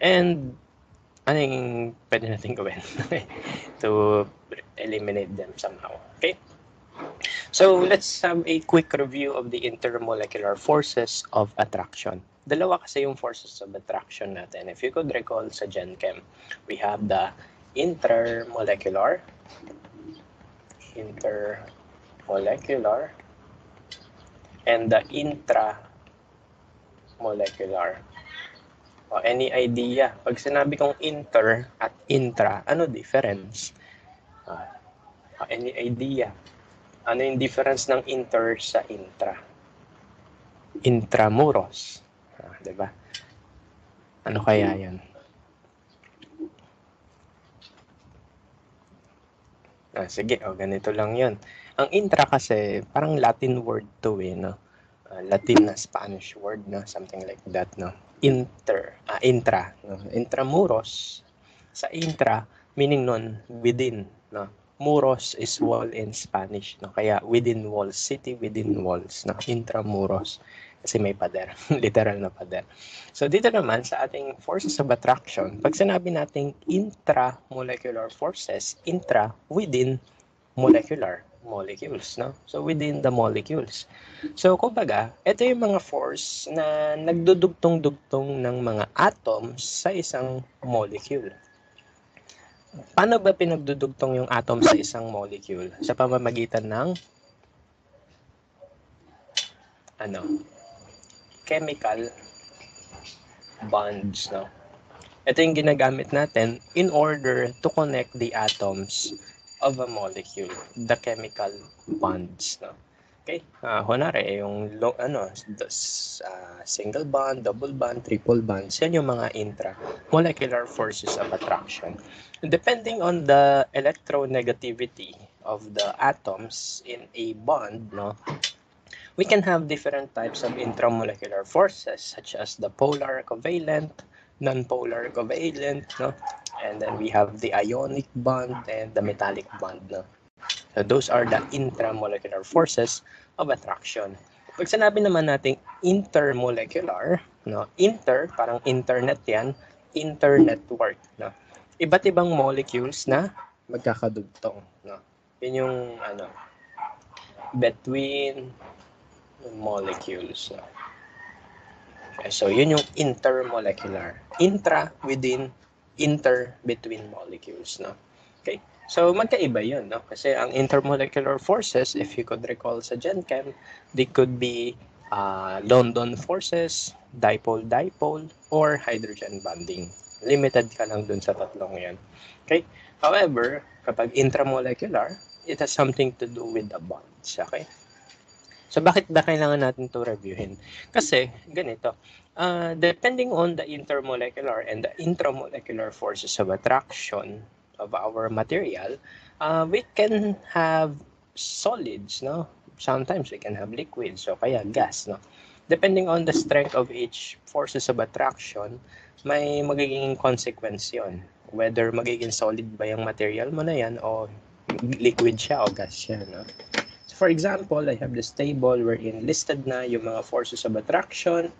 And anong pwede natin gawin to eliminate them somehow. Okay? So let's have a quick review of the intermolecular forces of attraction. Dalawa kasi yung forces of attraction natin. If you could recall sa Gen Chem, we have the intermolecular, and the intramolecular. Any idea? Pag sinabi kong inter at intra, ano difference? Any idea? Ano yung difference ng inter sa intra? Intramuros. Diba? Ano kaya yan? Sige, ganito lang yun. Ang intra kasi, parang Latin word to no? Latin na Spanish word, no? Something like that, no? Intra. No? Intramuros. Sa intra, meaning nun, within, no? Muros is wall in Spanish, no? Kaya within walls, city within walls, no? Intramuros. Kasi may pader, literal na pader. So dito naman sa ating forces of attraction, pag sinabi nating intramolecular forces, intra, within molecular, molecules, no? So within the molecules. So kumbaga, ito yung mga force na nagdudugtong-dugtong ng mga atoms sa isang molecule. Paano ba pinagdudugtong yung atom sa isang molecule? Sa pamamagitan ng chemical bonds, no? Ito yung ginagamit natin in order to connect the atoms of a molecule, the chemical bonds, no? Okay? Kunwari, yung single bond, double bond, triple bonds, yan yung mga intramolecular forces of attraction. Depending on the electronegativity of the atoms in a bond, no, we can have different types of intramolecular forces, such as the polar covalent, non-polar covalent, no? And then we have the ionic bond and the metallic bond, no? So those are the intramolecular forces of attraction. Pag sinabi naman nating intermolecular, no? Inter, parang internet yan, internetwork, no? Iba't ibang molecules na magkakadugtong, no? Yun yung between molecules. Okay, so yun yung intermolecular. Intra, within, inter, between molecules, no? Okay, so magkaiba yun, no? Kasi ang intermolecular forces, if you could recall sa Gen Chem, they could be London forces, dipole-dipole, or hydrogen bonding. Limited ka lang dun sa tatlong yan. Okay? However, kapag intramolecular, it has something to do with the bonds. Okay? So, bakit ba kailangan natin to reviewin? Kasi, ganito, depending on the intermolecular and the intramolecular forces of attraction of our material, we can have solids, no? Sometimes we can have liquids, so kaya gas, no? Depending on the strength of each forces of attraction, may magiging consequence yun. Whether magiging solid ba yung material mo na yan o liquid siya o gas siya, no? For example, I have this table wherein listed na yung mga forces of attraction.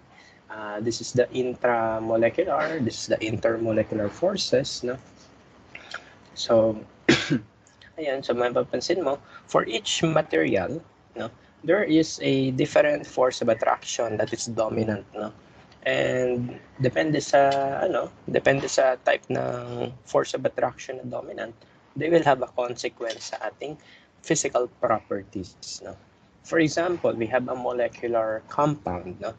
This is the intramolecular, this is the intermolecular forces, no? So, ayan, so mapapansin mo, for each material, no, there is a different force of attraction that is dominant, no? And depende sa type ng force of attraction na dominant, they will have a consequence sa ating physical properties, no? For example, we have a molecular compound, no?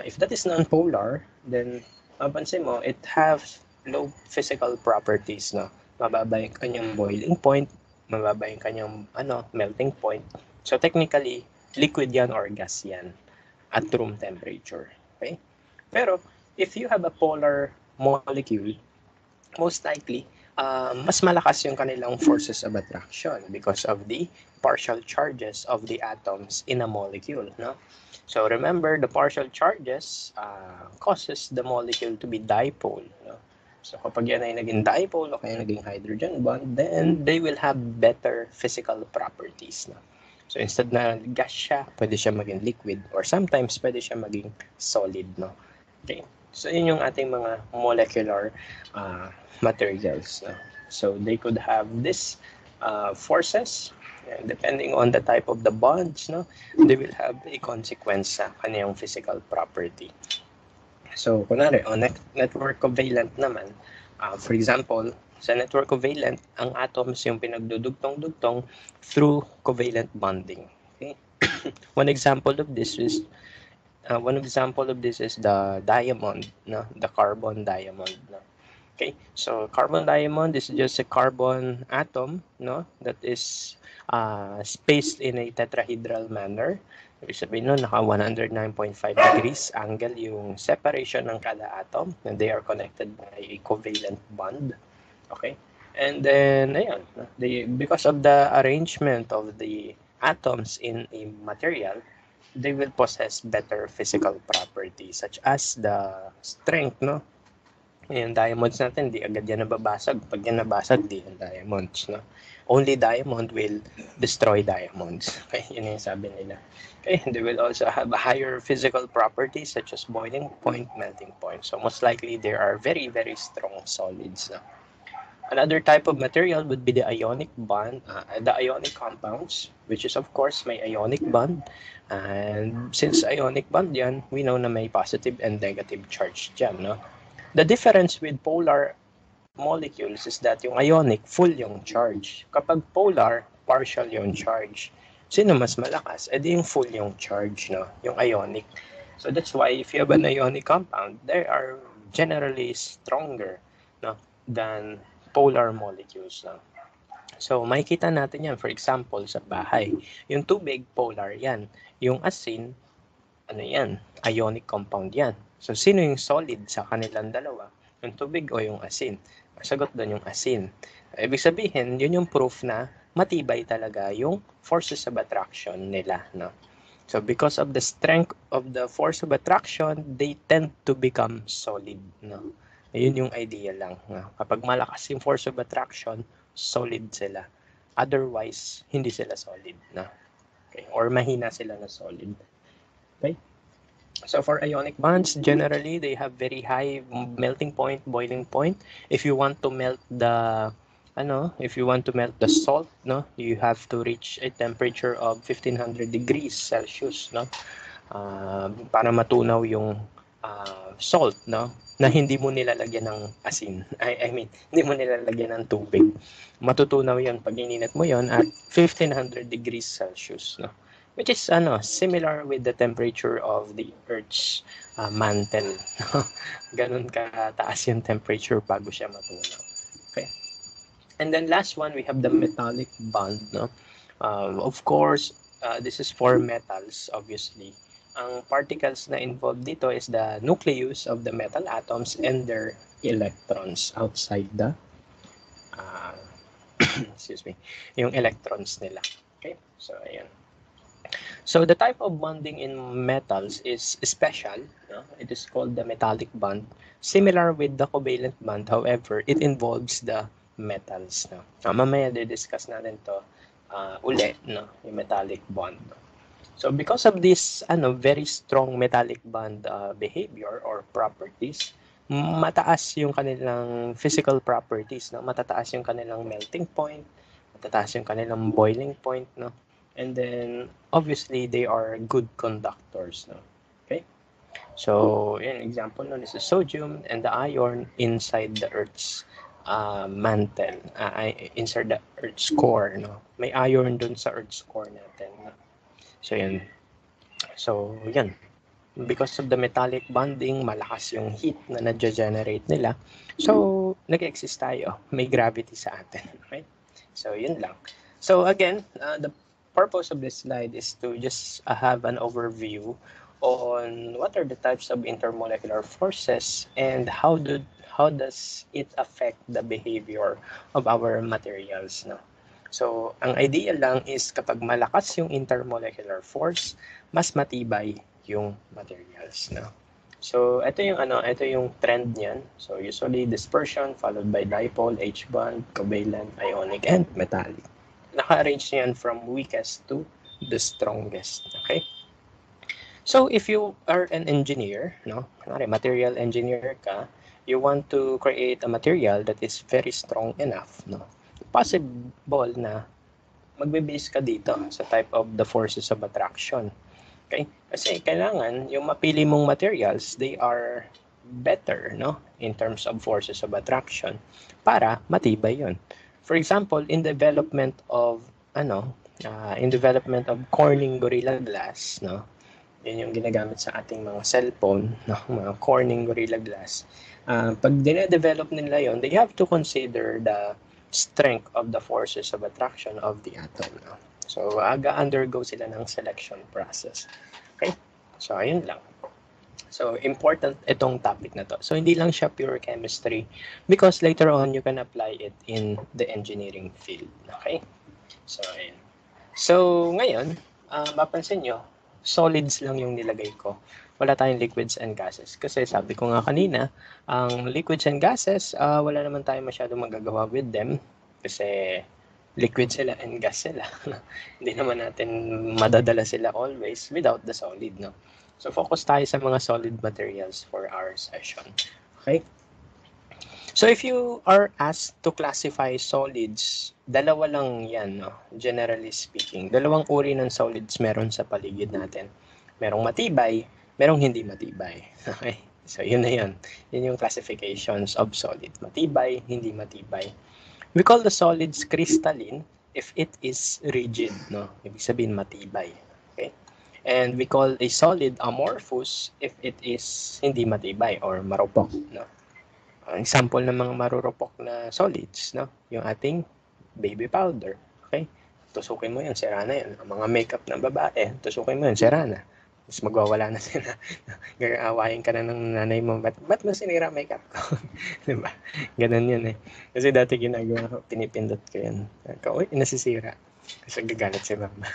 If that is non-polar, then mapansin mo, it has low physical properties, no? Mababa yung kanyang boiling point, mababa yung kanyang melting point. So technically, liquid yan or gas yan at room temperature. Okay? Pero if you have a polar molecule, most likely, mas malakas yung kanilang forces of attraction because of the partial charges of the atoms in a molecule, no? So remember, the partial charges causes the molecule to be dipole, no? So kapag yan ay naging dipole o kaya naging hydrogen bond, then they will have better physical properties, no? So instead na gas siya, pwede siya maging liquid or sometimes pwede siya maging solid, no? Okay. So, yun yung ating mga molecular materials. No? So, they could have this forces, and depending on the type of the bonds, no, they will have a consequence sa kanyang physical property. So, kunwari, on network covalent naman, for example, sa network covalent, ang atoms yung pinagdudugtong-dugtong through covalent bonding. Okay? One example of this is the diamond, no? The carbon diamond, no? Okay, so carbon diamond is just a carbon atom, no, that is spaced in a tetrahedral manner. Ibig sabihin nun, naka 109.5 degrees angle yung separation ng kada atom, and they are connected by a covalent bond. Okay, and then ayan, because of the arrangement of the atoms in a material, they will possess better physical properties such as the strength, no? Yung diamonds natin, di agad yan nababasag. Pag yan nabasag, di yan diamonds, no? Only diamond will destroy diamonds. Okay, yun yung sabi nila. Okay, they will also have a higher physical properties such as boiling point, melting point. So most likely, there are very, very strong solids. No? Another type of material would be the ionic bond, the ionic compounds, which is of course may ionic bond. And since ionic bond yan, we know na may positive and negative charge dyan, no? The difference with polar molecules is that yung ionic, full yung charge. Kapag polar, partial yung charge. Sino mas malakas? Eh di yung full yung charge, no? Yung ionic. So that's why if you have an ionic compound, they are generally stronger, no, than polar molecules. No? So makikita natin yan, for example, sa bahay. Yung tubig, polar yan. Yung asin, ano yan? Ionic compound yan. So, sino yung solid sa kanilang dalawa? Yung tubig o yung asin? Sagot doon yung asin. Ibig sabihin, yun yung proof na matibay talaga yung forces of attraction nila. No? So, because of the strength of the force of attraction, they tend to become solid. No? Yun yung idea lang. No? Kapag malakas yung force of attraction, solid sila. Otherwise, hindi sila solid. No? Okay? Or mahina sila na solid. Okay? So for ionic bonds, generally they have very high melting point, boiling point. If you want to melt the salt, no, you have to reach a temperature of 1500 degrees Celsius, no, para matunaw yung salt, no, na hindi mo nilalagyan ng asin. I mean, hindi mo nilalagyan ng tubig. Matutunaw yun pag ininit mo yon at 1500 degrees Celsius, no. Which is similar with the temperature of the Earth's mantle. Ganun kataas yung temperature bago siya matunaw. Okay. And then last one, we have the metallic bond. No? Of course, this is for metals, obviously. Ang particles na involved dito is the nucleus of the metal atoms and their electrons outside the yung electrons nila. Okay? So, ayan. So the type of bonding in metals is special. No? It is called the metallic bond. Similar with the covalent bond, however, it involves the metals. No? Mamaya discuss natin to uli, no? Yung metallic bond. No? So because of this very strong metallic bond behavior or properties, mataas yung kanilang physical properties. No? Matataas yung kanilang melting point, matataas yung kanilang boiling point, no? And then, obviously, they are good conductors. No? Okay? So, an example nun is the sodium and the iron inside the Earth's mantle, inside the Earth's core. No? May iron dun sa Earth's core natin. No? So, yan. So, yan. Because of the metallic bonding, malakas yung heat na na-generate nila. So, nag-exist tayo. May gravity sa atin. Right? So, yun lang. So, again, the purpose of this slide is to just have an overview on what are the types of intermolecular forces and how does it affect the behavior of our materials. No? So, ang idea lang is kapag malakas yung intermolecular force, mas matibay yung materials. No? So, ito yung trend niyan. So, usually dispersion followed by dipole, H-bond, covalent, ionic, and metallic. Naka-arrange yan from weakest to the strongest. Okay? So if you are an engineer, no, kunwari material engineer ka, you want to create a material that is very strong enough, no, possible na magbe-base ka dito sa type of the forces of attraction. Okay? Kasi kailangan yung mapili mong materials, they are better, no, in terms of forces of attraction para matibay yun. For example, in development of Corning Gorilla Glass, no, yun yung ginagamit sa ating mga cellphone, no, mga Corning Gorilla Glass. Pag dine-develop nila yon, they have to consider the strength of the forces of attraction of the atom. No? So, undergo sila ng selection process. Okay? So, ayun lang. So, important itong topic na to. So, hindi lang siya pure chemistry because later on, you can apply it in the engineering field. Okay? So, ayun. So, ngayon, mapansin nyo, solids lang yung nilagay ko. Wala tayong liquids and gases. Kasi sabi ko nga kanina, ang liquids and gases, wala naman tayong masyadong magagawa with them. Kasi liquid sila and gas sila. Hindi naman natin madadala sila always without the solid, no? So, focus tayo sa mga solid materials for our session. Okay? So, if you are asked to classify solids, dalawa lang yan, no? Generally speaking. Dalawang uri ng solids meron sa paligid natin. Merong matibay, merong hindi matibay. Okay? So, yun na yun. Yun yung classifications of solid. Matibay, hindi matibay. We call the solids crystalline if it is rigid, no? Ibig sabihin matibay. Okay? And we call a solid amorphous if it is hindi matibay or marupok, no? Ang example ng mga marurupok na solids, no? Yung ating baby powder, okay? Tusukin mo yan, sira na yan. Ang mga makeup ng babae, tusukin mo yan, sira na. Tapos magwawala na sila. Gagawain ka na ng nanay mo, ba't mo sinira makeup ko? Diba? Ganun yun eh. Kasi dati ginagawa ko, pinipindot ko yan. Uy, nasisira. Kasi gagalit si mama.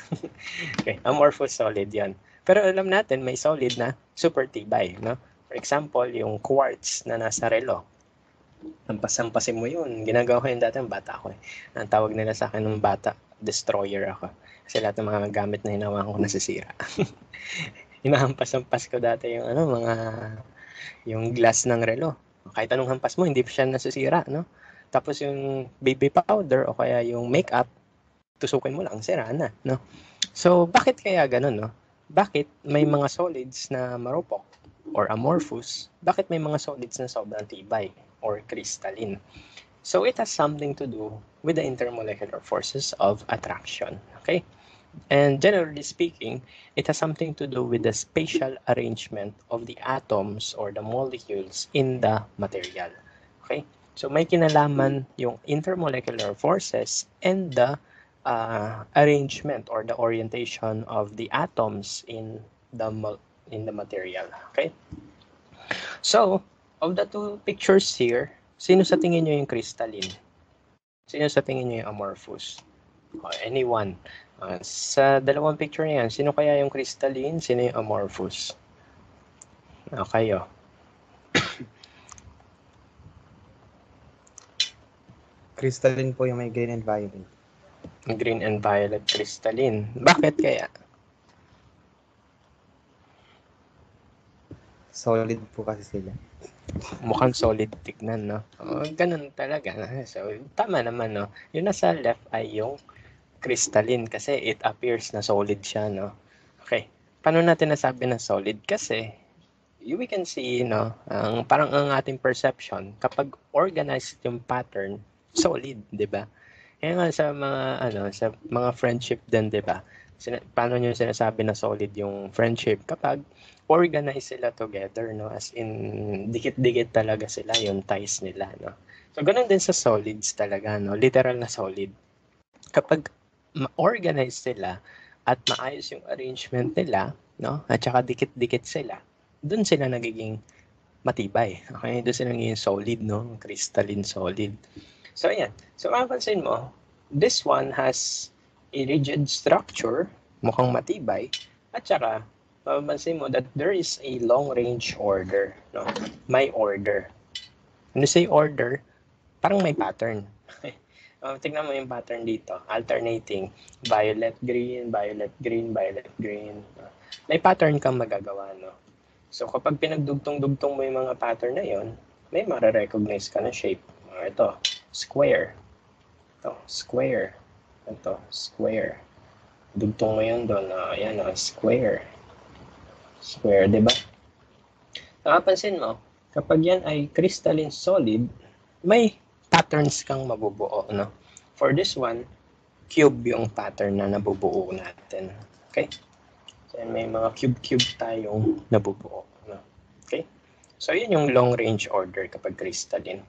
Okay, amorphous solid yan. Pero alam natin, may solid na super tibay, no? For example, yung quartz na nasa relo. Hampas-hampasin mo yun. Ginagawa ko yun dati, ang bata ko eh. Ang tawag nila sa akin ng bata, destroyer ako. Kasi lahat ng mga gamit na hinawa ko nasisira. Hinahampas-hampas ko dati yung yung glass ng relo. Kahit anong hampas mo, hindi pa siya nasisira, no? Tapos yung baby powder o kaya yung makeup, tusukin mo lang, sira na, no? So, bakit kaya ganun, no? Bakit may mga solids na marupok or amorphous? Bakit may mga solids na sobrang tibay or crystalline? So, it has something to do with the intermolecular forces of attraction, okay? And generally speaking, it has something to do with the spatial arrangement of the atoms or the molecules in the material. Okay? So may kinalaman yung intermolecular forces and the arrangement or the orientation of the atoms in the material. Okay? So, of the two pictures here, sino sa tingin nyo yung crystalline? Sino sa tingin nyo yung amorphous? Anyone? Sa dalawang picture na yan, sino kaya yung crystalline, sino yung amorphous? Kayo. Crystalline po yung may green and violet. Green and violet crystalline. Bakit kaya? Solid po kasi sila. Mukhang solid tignan, no? Ganun talaga. So, tama naman, no? Yung nasa left ay yung crystalline kasi it appears na solid siya, no? Okay. Paano natin nasabi na solid? Kasi we can see, no, parang ang ating perception, kapag organized yung pattern, solid, di ba? Kaya nga sa mga friendship din, di ba? Paano nyo sinasabi na solid yung friendship? Kapag organize sila together, no? As in, dikit-dikit talaga sila, yung ties nila, no? So, ganun din sa solids talaga, no? Literal na solid. Kapag ma-organize sila at maayos yung arrangement nila, no? At saka dikit-dikit sila, doon sila nagiging matibay. Okay? Doon sila nagiging solid, no? Crystalline solid. So, ayan. So, mapapansin mo, this one has a rigid structure, mukhang matibay, at saka, mapapansin mo that there is a long-range order, no? May order. When you say order, parang may pattern. Tingnan mo yung pattern dito. Alternating violet, green, violet, green, violet, green. may pattern kang magagawa, no? So, kapag pinagdugtong-dugtong mo yung mga pattern na yon, may mare-recognize ka na shape. Ito, square. Ito, square. Ito, square. Dugtong mo yun doon. Ayan, square. Square, di ba? Nakapansin mo, kapag yan ay crystalline solid, may patterns kang mabubuo, no? For this one, cube yung pattern na nabubuo natin. Okay? So, may mga cube-cube tayong nabubuo. No? Okay? So, yun yung long-range order kapag crystalline.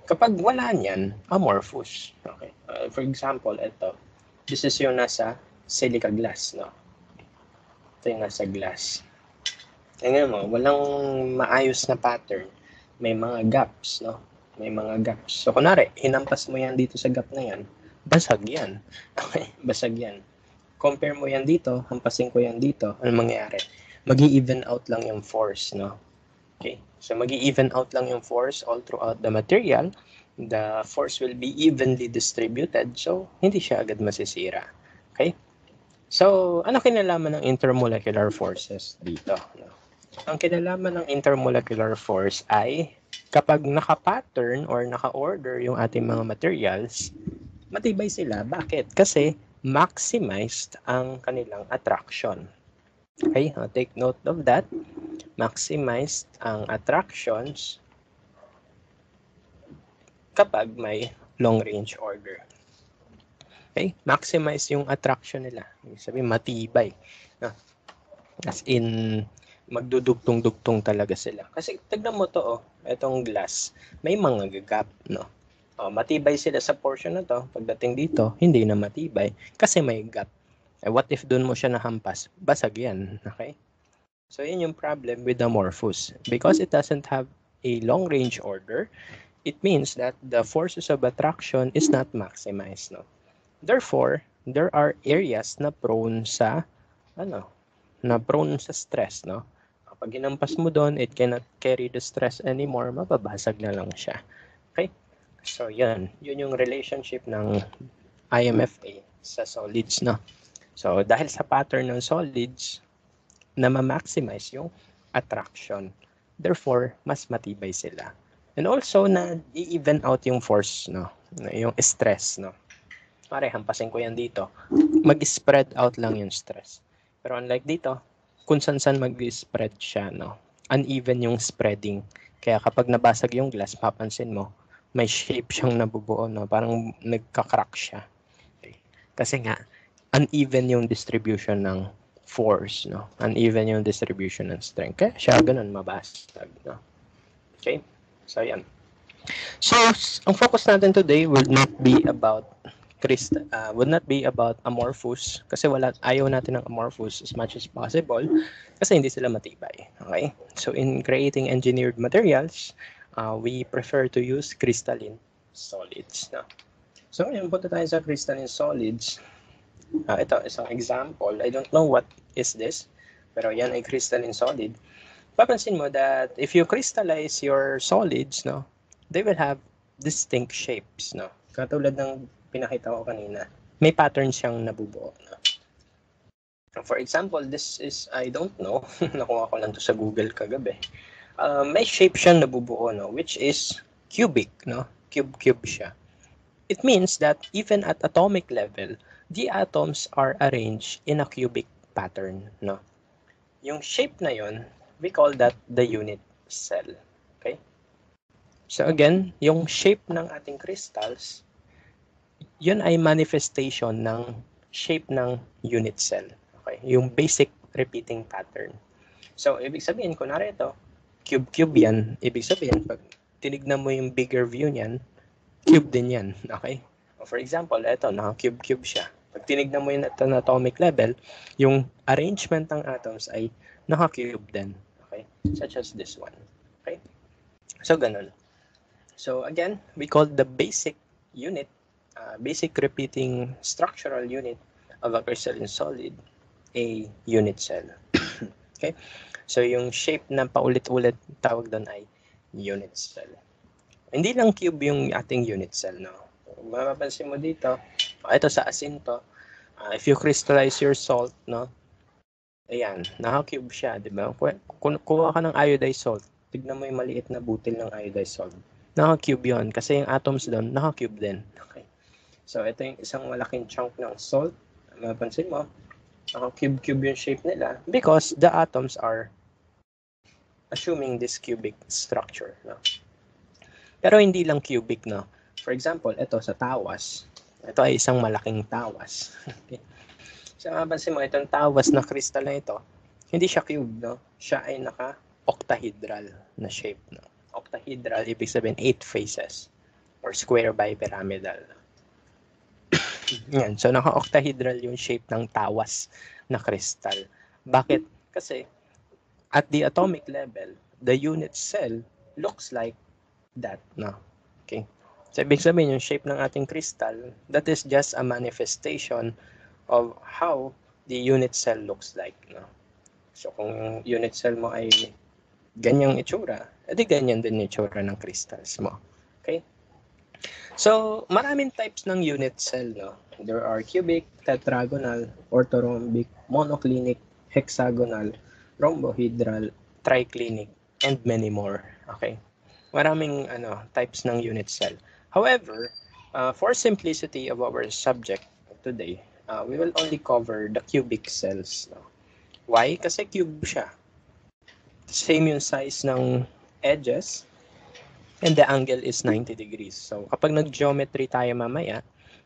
Kapag wala niyan, amorphous. Okay? For example, ito. This is yung nasa silica glass. No? Ito yung nasa glass. Tingnan mo, walang maayos na pattern. May mga gaps. No? May mga gaps. So, kunwari, hinampas mo yan dito sa gap na yan, basag yan. Okay? Basag yan. Compare mo yan dito, hampasin ko yan dito, ano mangyayari? Mag-i-even out lang yung force, no? Okay? So, mag-i-even out lang yung force all throughout the material. The force will be evenly distributed, so hindi siya agad masisira. Okay? So, ano kinalaman ng intermolecular forces dito? No? Ang kinalaman ng intermolecular force ay kapag naka-pattern or naka-order yung ating mga materials, matibay sila. Bakit? Kasi maximized ang kanilang attraction. Okay, take note of that. Maximized ang attractions kapag may long-range order. Okay, maximize yung attraction nila. Ibig sabihin, matibay. As in, magdudugtong-dugtong talaga sila. Kasi tignan mo to, itong glass, may mga gagap, no? Matibay sila sa portion na to. Pagdating dito, hindi na matibay kasi may gap. What if doon mo siya nahampas? Basag yan. Okay? So, yun yung problem with amorphous. Because it doesn't have a long-range order, it means that the forces of attraction is not maximized. No? Therefore, there are areas na prone sa stress. No? Pag ginampas mo doon, it cannot carry the stress anymore. Mababasag na lang siya. Okay? So, yun yung relationship ng IMFA sa solids, no? So, dahil sa pattern ng solids, na ma-maximize yung attraction. Therefore, mas matibay sila. And also, na i-even out yung force, no? Yung stress, no? Pare, hampasin ko yan dito. Mag-spread out lang yung stress. Pero unlike dito, kung saan mag-spread siya, no? Uneven yung spreading. Kaya kapag nabasag yung glass, papansin mo, may shape siyang nabubuo, no? Parang nagka-crack siya. Okay. Kasi nga, uneven yung distribution ng force, no? Uneven yung distribution ng strength. Kaya siya ganun mabasag, no? Okay? So, yan. So, ang focus natin today would not be about amorphous kasi ayaw natin ng amorphous as much as possible kasi hindi sila matibay. Okay? So, in creating engineered materials, we prefer to use crystalline solids. No? So, ngayon punta tayo sa crystalline solids. Ito, isang example. I don't know what is this, pero yan ay crystalline solid. Papansin mo that if you crystallize your solids, no, they will have distinct shapes. No? Katulad ng pinakita ko kanina, may pattern siyang nabubuo. No? For example, this is, I don't know, nakuha ko lang to sa Google kagabi. May shape siyang nabubuo, no, which is cubic, no? Cube siya. It means that even at atomic level, the atoms are arranged in a cubic pattern, no? Yung shape na yon, we call that the unit cell. Okay? So again, yung shape ng ating crystals, yun ay manifestation ng shape ng unit cell. Okay? Yung basic repeating pattern. So, ibig sabihin, kunwari ito, cube yan. Ibig sabihin, pag tinignan mo yung bigger view niyan, cube din yan. Okay? For example, ito, naka-cube siya. Pag tinignan mo yung atomic level, yung arrangement ng atoms ay naka-cube din. Okay? Such as this one. Okay? So, ganun. So, again, we call the basic unit, basic repeating structural unit of a crystalline solid a unit cell. Okay? So, yung shape na paulit-ulit tawag doon ay unit cell. Hindi lang cube yung ating unit cell, no? Mapapansin mo dito, ito sa asin to, if you crystallize your salt, no? Ayan, naka-cube siya, di ba? Kuha ka ng iodized salt. Tignan mo yung maliit na butil ng iodized salt. Naka-cube yun kasi yung atoms doon, naka-cube din. Okay. So, ito yung isang malaking chunk ng salt. Mapansin mo, naka-cube-cube yung shape nila because the atoms are assuming this cubic structure. No? Pero hindi lang cubic, no? For example, ito sa tawas. Ito ay isang malaking tawas. Okay. So, mapansin mo, itong tawas na crystal na ito, hindi siya cube, no? Siya ay naka-octahedral na shape, no? Octahedral, ibig sabihin 8 faces or square bipyramidal. Yan. So, naka-octahedral yung shape ng tawas na crystal. Bakit? Kasi at the atomic level, the unit cell looks like that, no? Okay. So, ibig sabihin yung shape ng ating crystal, that is just a manifestation of how the unit cell looks like, no? So, kung yung unit cell mo ay ganyang itsura, edi ganyan din yung itsura ng crystals mo. Okay? So, maraming types ng unit cell, no? There are cubic, tetragonal, orthorhombic, monoclinic, hexagonal, rhombohedral, triclinic, and many more. Okay? Maraming types ng unit cell. However, for simplicity of our subject today, we will only cover the cubic cells. No? Why? Kasi cube siya. Same yung size ng edges and the angle is 90 degrees. So, kapag nag-geometry tayo mamaya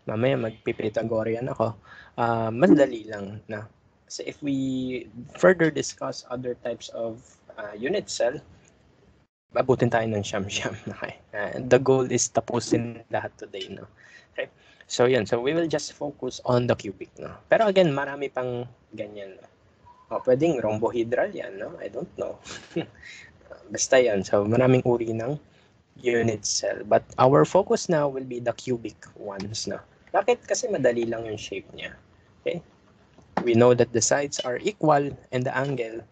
magpipythagorean ako, madali lang na. Kasi if we further discuss other types of unit cell, abutin tayo ng siyam-siyam. Okay? The goal is tapusin lahat today. No? Okay? So, yun. So, we will just focus on the cubic. No? Pero again, marami pang ganyan. No? Pwedeng rhombohedral yan. No? I don't know. Basta yan. So, maraming uri ng unit cell. But our focus now will be the cubic ones. No? Bakit? Kasi madali lang yung shape niya. Okay? We know that the sides are equal and the angle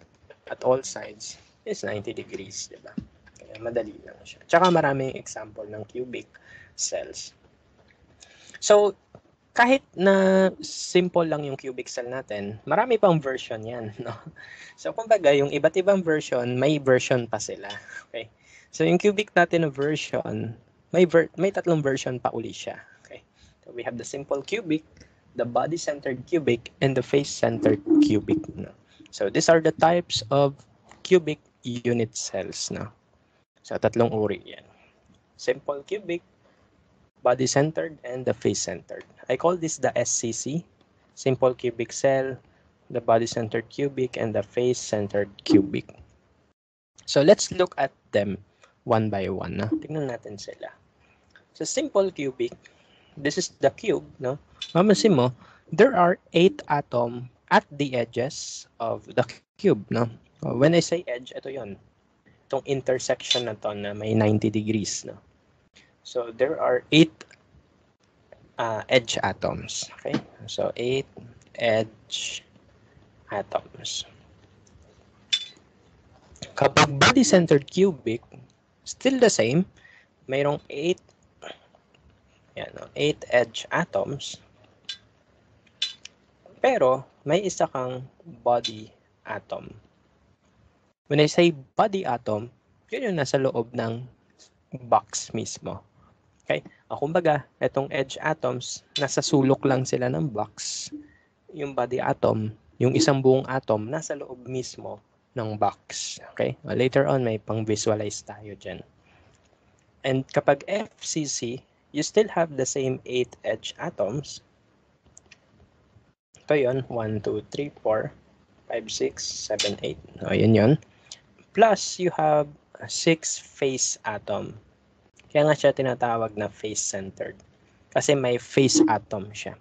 at all sides is 90 degrees. Diba? Kaya madali lang siya. Tsaka maraming example ng cubic cells. So, kahit na simple lang yung cubic cell natin, marami pang version yan. No? So, kumbaga, yung iba't ibang version, may version pa sila. Okay? So, yung cubic natin na version, may tatlong version pa uli siya. Okay? So, we have the simple cubic, the body-centered cubic, and the face-centered cubic. No? So, these are the types of cubic unit cells. No? So, tatlong uri yan. Simple cubic, body-centered, and the face-centered. I call this the SCC, simple cubic cell, the body-centered cubic, and the face-centered cubic. So let's look at them one by one. No? Tingnan natin sila. So simple cubic, this is the cube. No? Mamansin mo, there are 8 atoms at the edges of the cube. No? When I say edge, ito yon. Itong intersection na to na may 90 degrees. No? So there are 8 edge atoms. Okay, so 8 edge atoms. Kapag body-centered cubic, still the same. Mayroong 8 edge atoms. Pero may isa kang body atom. When I say body atom, yun yung nasa loob ng box mismo. Okay? Kumbaga, itong edge atoms, nasa sulok lang sila ng box. Yung body atom, yung isang buong atom, nasa loob mismo ng box. Okay? Later on, may pang-visualize tayo dyan. And kapag FCC, you still have the same 8 edge atoms. Ito yun, 1, 2, 3, 4, 5, 6, 7, 8. O, yun yun. Plus, you have 6 face atom. Kaya nga siya tinatawag na face-centered. Kasi may face atom siya.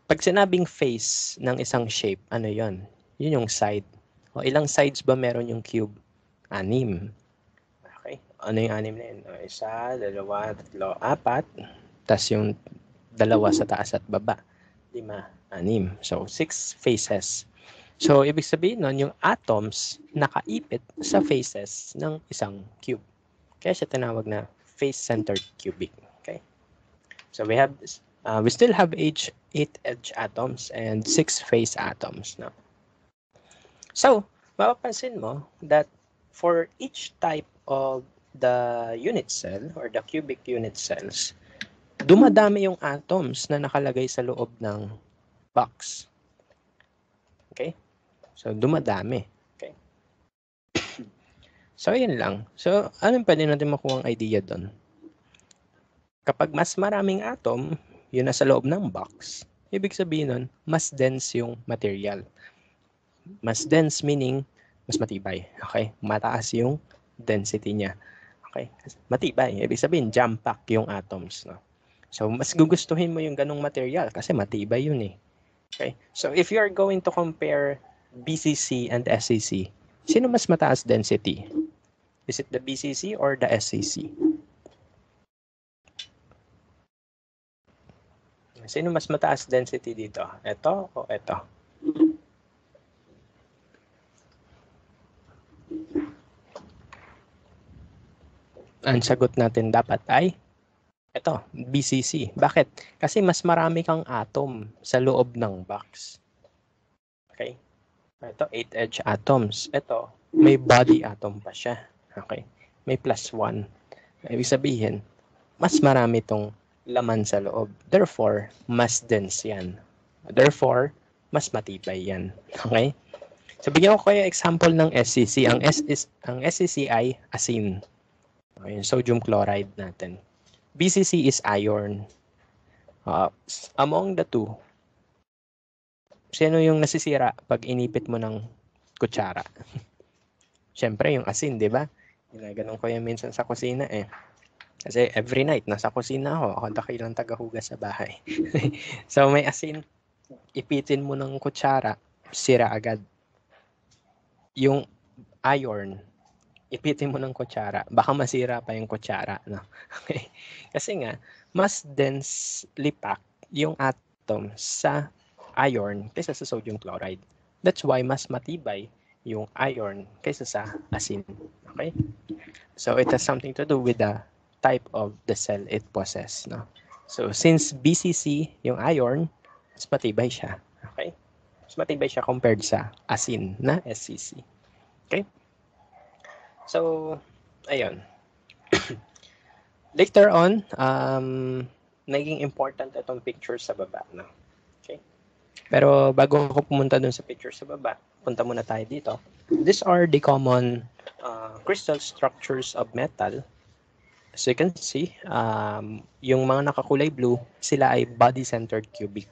Pag sinabing face ng isang shape, ano yon? Yun yung side. O ilang sides ba meron yung cube? 6. Okay. Ano yung 6 na yun? 1, 2, 3, 4. Tapos yung 2 sa taas at baba. 5, 6. So, 6 faces. So, ibig sabihin nun, yung atoms nakaipit sa faces ng isang cube. Kaya siya tinawag na face-centered cubic. Okay. So we have this. We still have 8 edge atoms and 6 face atoms now. So, mapapansin mo that for each type of the unit cell or the cubic unit cells, dumadami yung atoms na nakalagay sa loob ng box. Okay? So, dumadami. Okay? So, yun lang. So, anong pwede natin makuha ang idea doon? Kapag mas maraming atom, yun nasa loob ng box, ibig sabihin nun, mas dense yung material. Mas dense meaning, mas matibay. Okay? Mataas yung density niya. Okay? Matibay. Ibig sabihin, jam-pack yung atoms. No? So, mas gugustuhin mo yung ganong material kasi matibay yun eh. Okay? So, if you're going to compare BCC and SCC, sino mas mataas density? Is it the BCC or the SCC? Sino mas mataas density dito? Ito o ito? Ang sagot natin dapat ay ito, BCC. Bakit? Kasi mas marami kang atom sa loob ng box. Okay? Ito, 8-edge atoms. Ito, may body atom pa siya. Okay? May +1. Ibig sabihin, mas marami itong laman sa loob. Therefore, mas dense yan. Therefore, mas matibay yan. Okay? So, bigyan ko kayo example ng SCC. Ang SCC ay asin. Okay, sodium chloride natin. BCC is iron. Among the two, sino yung nasisira pag inipit mo ng kutsara? Siyempre, yung asin, di ba? Ginaganon ko yan minsan sa kusina eh. Kasi every night, nasa kusina ako. Ako dakilang tagahugas sa bahay. So, may asin, ipitin mo ng kutsara, sira agad. Yung iron, ipitin mo ng kutsara, baka masira pa yung kutsara. No? Okay? Kasi nga, mas densely packed yung atom sa iron kaysa sa sodium chloride. That's why mas matibay yung iron kaysa sa asin. Okay? So, it has something to do with the type of the cell it possesses. No? So, since BCC, yung iron, mas matibay siya. Okay? Mas matibay siya compared sa asin na SCC. Okay? So, ayun. Later on, naging important itong picture sa baba. No? Okay? Pero bago ako pumunta dun sa picture sa baba, punta muna tayo dito. These are the common crystal structures of metal. As you can see, yung mga nakakulay blue, sila ay body-centered cubic.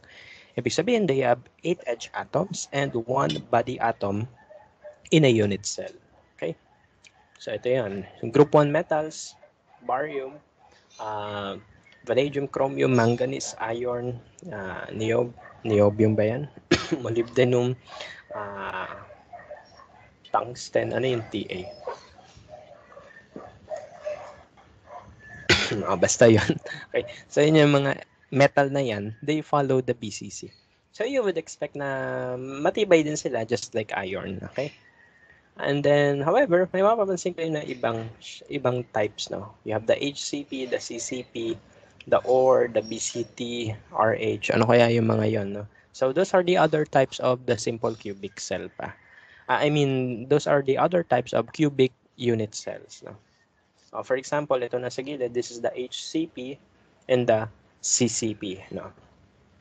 Ibig sabihin, they have 8 edge atoms and 1 body atom in a unit cell. Okay? So, ito yan. Group 1 metals, barium, vanadium, chromium, manganese, iron, niobium ba yan? Molybdenum, tungsten, ano yung Ta? Basta yun. Okay. So, yun yung mga metal na yan, they follow the BCC. So, you would expect na matibay din sila just like iron. Okay? And then, however, may mapapansin kayo na ibang types, no? You have the HCP, the CCP, the OR, the BCT, RH. Ano kaya yung mga yon, no? So, those are the other types of the simple cubic cell pa. Those are the other types of cubic unit cells, no? For example, ito na sa gilid, this is the HCP and the CCP, no?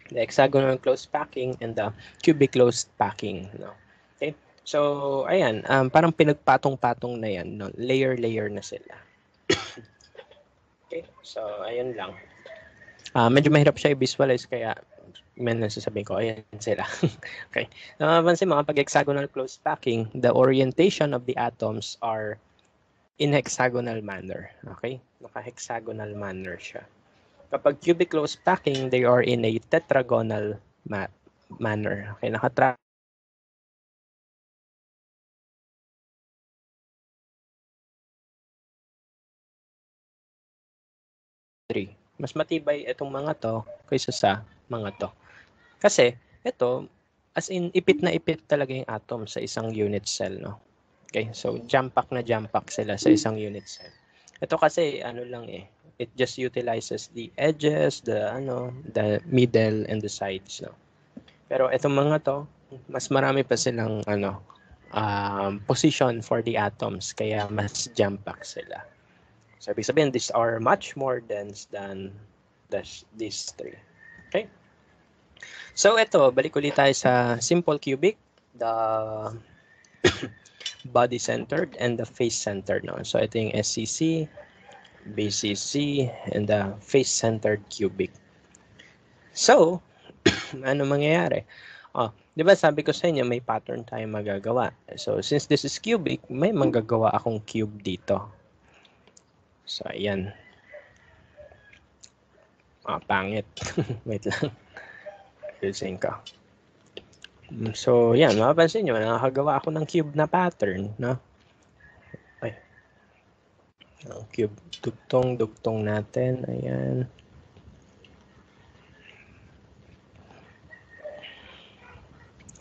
The hexagonal closed packing and the cubic closed packing, no? Okay? So, ayan, parang pinagpatong-patong na yan, no? Layer-layer na sila. Okay, so, ayan lang. Medyo mahirap siya i-visualize, kaya may nasasabihin ko, ayan sila. Okay. Napansin mo, pag hexagonal closed packing, the orientation of the atoms are in hexagonal manner. Okay? Naka-hexagonal manner siya. Kapag cubic closed packing, they are in a tetragonal manner. Okay, mas matibay itong mga to kaysa sa mga to. Kasi ito, as in ipit na ipit talaga yung atom sa isang unit cell, no? Okay, so jam-pack na jam-pack sila sa isang unit cell. Ito kasi ano lang eh, it just utilizes the edges, the middle and the sides, no? Pero itong mga to, mas marami pa silang position for the atoms, kaya mas jam-packed sila. So, ibig sabihin, these are much more dense than these three. Okay? So, ito, balik ulit tayo sa simple cubic, the body-centered and the face-centered. No? So, ito yung SCC, BCC, and the face-centered cubic. So, ano mangyayari? Di ba sabi ko sa inyo, may pattern tayo magagawa. So, since this is cubic, may magagawa akong cube dito. So, ayan. Pangit. Wait lang. Ayusin ko. So, yan. Mapapansin nyo, nakakagawa ako ng cube na pattern. No? Ay. Ang cube. Dugtong natin. Ayan.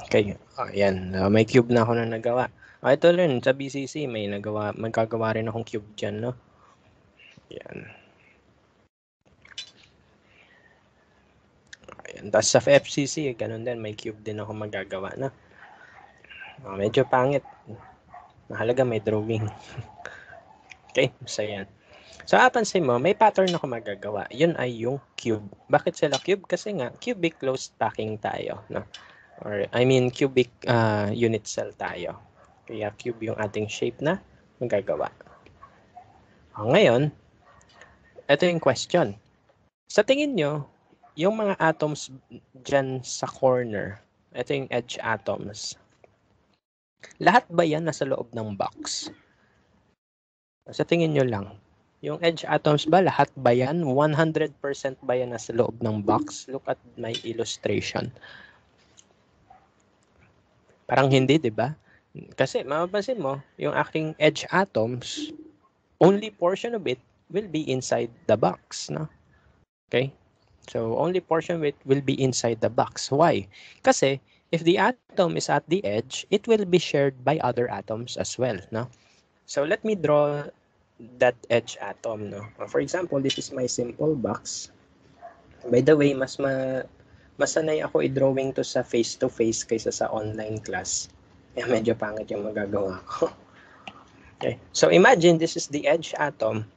Okay. Ayan. May cube na ako na nagawa. Ito rin. Sa BCC, magkagawa rin akong cube dyan. No? Ayan. Ayan. Tapos sa FCC, ganun din. May cube din ako magagawa na. Medyo pangit. Mahalaga may drawing. Okay. So, yan. So, napansin mo, may pattern ako magagawa. Yun ay yung cube. Bakit sila cube? Kasi nga, cubic closed packing tayo. No? Or, I mean, cubic unit cell tayo. Kaya cube yung ating shape na magagawa. Ngayon, ito yung question. Sa tingin nyo, yung mga atoms dyan sa corner, ito yung edge atoms, lahat ba yan nasa loob ng box? Sa tingin nyo lang, yung edge atoms ba, lahat ba yan? 100% ba yan nasa loob ng box? Look at my illustration. Parang hindi, di ba? Kasi mapapansin mo, yung aking edge atoms, only portion of it will be inside the box, no? Okay? So, only portion of it will be inside the box. Why? Kasi, if the atom is at the edge, it will be shared by other atoms as well, no? So, let me draw that edge atom, no? For example, this is my simple box. By the way, masanay ako i-drawing to sa face-to-face kaysa sa online class. Medyo pangit yung magagawa ko. Okay. So, imagine this is the edge atom.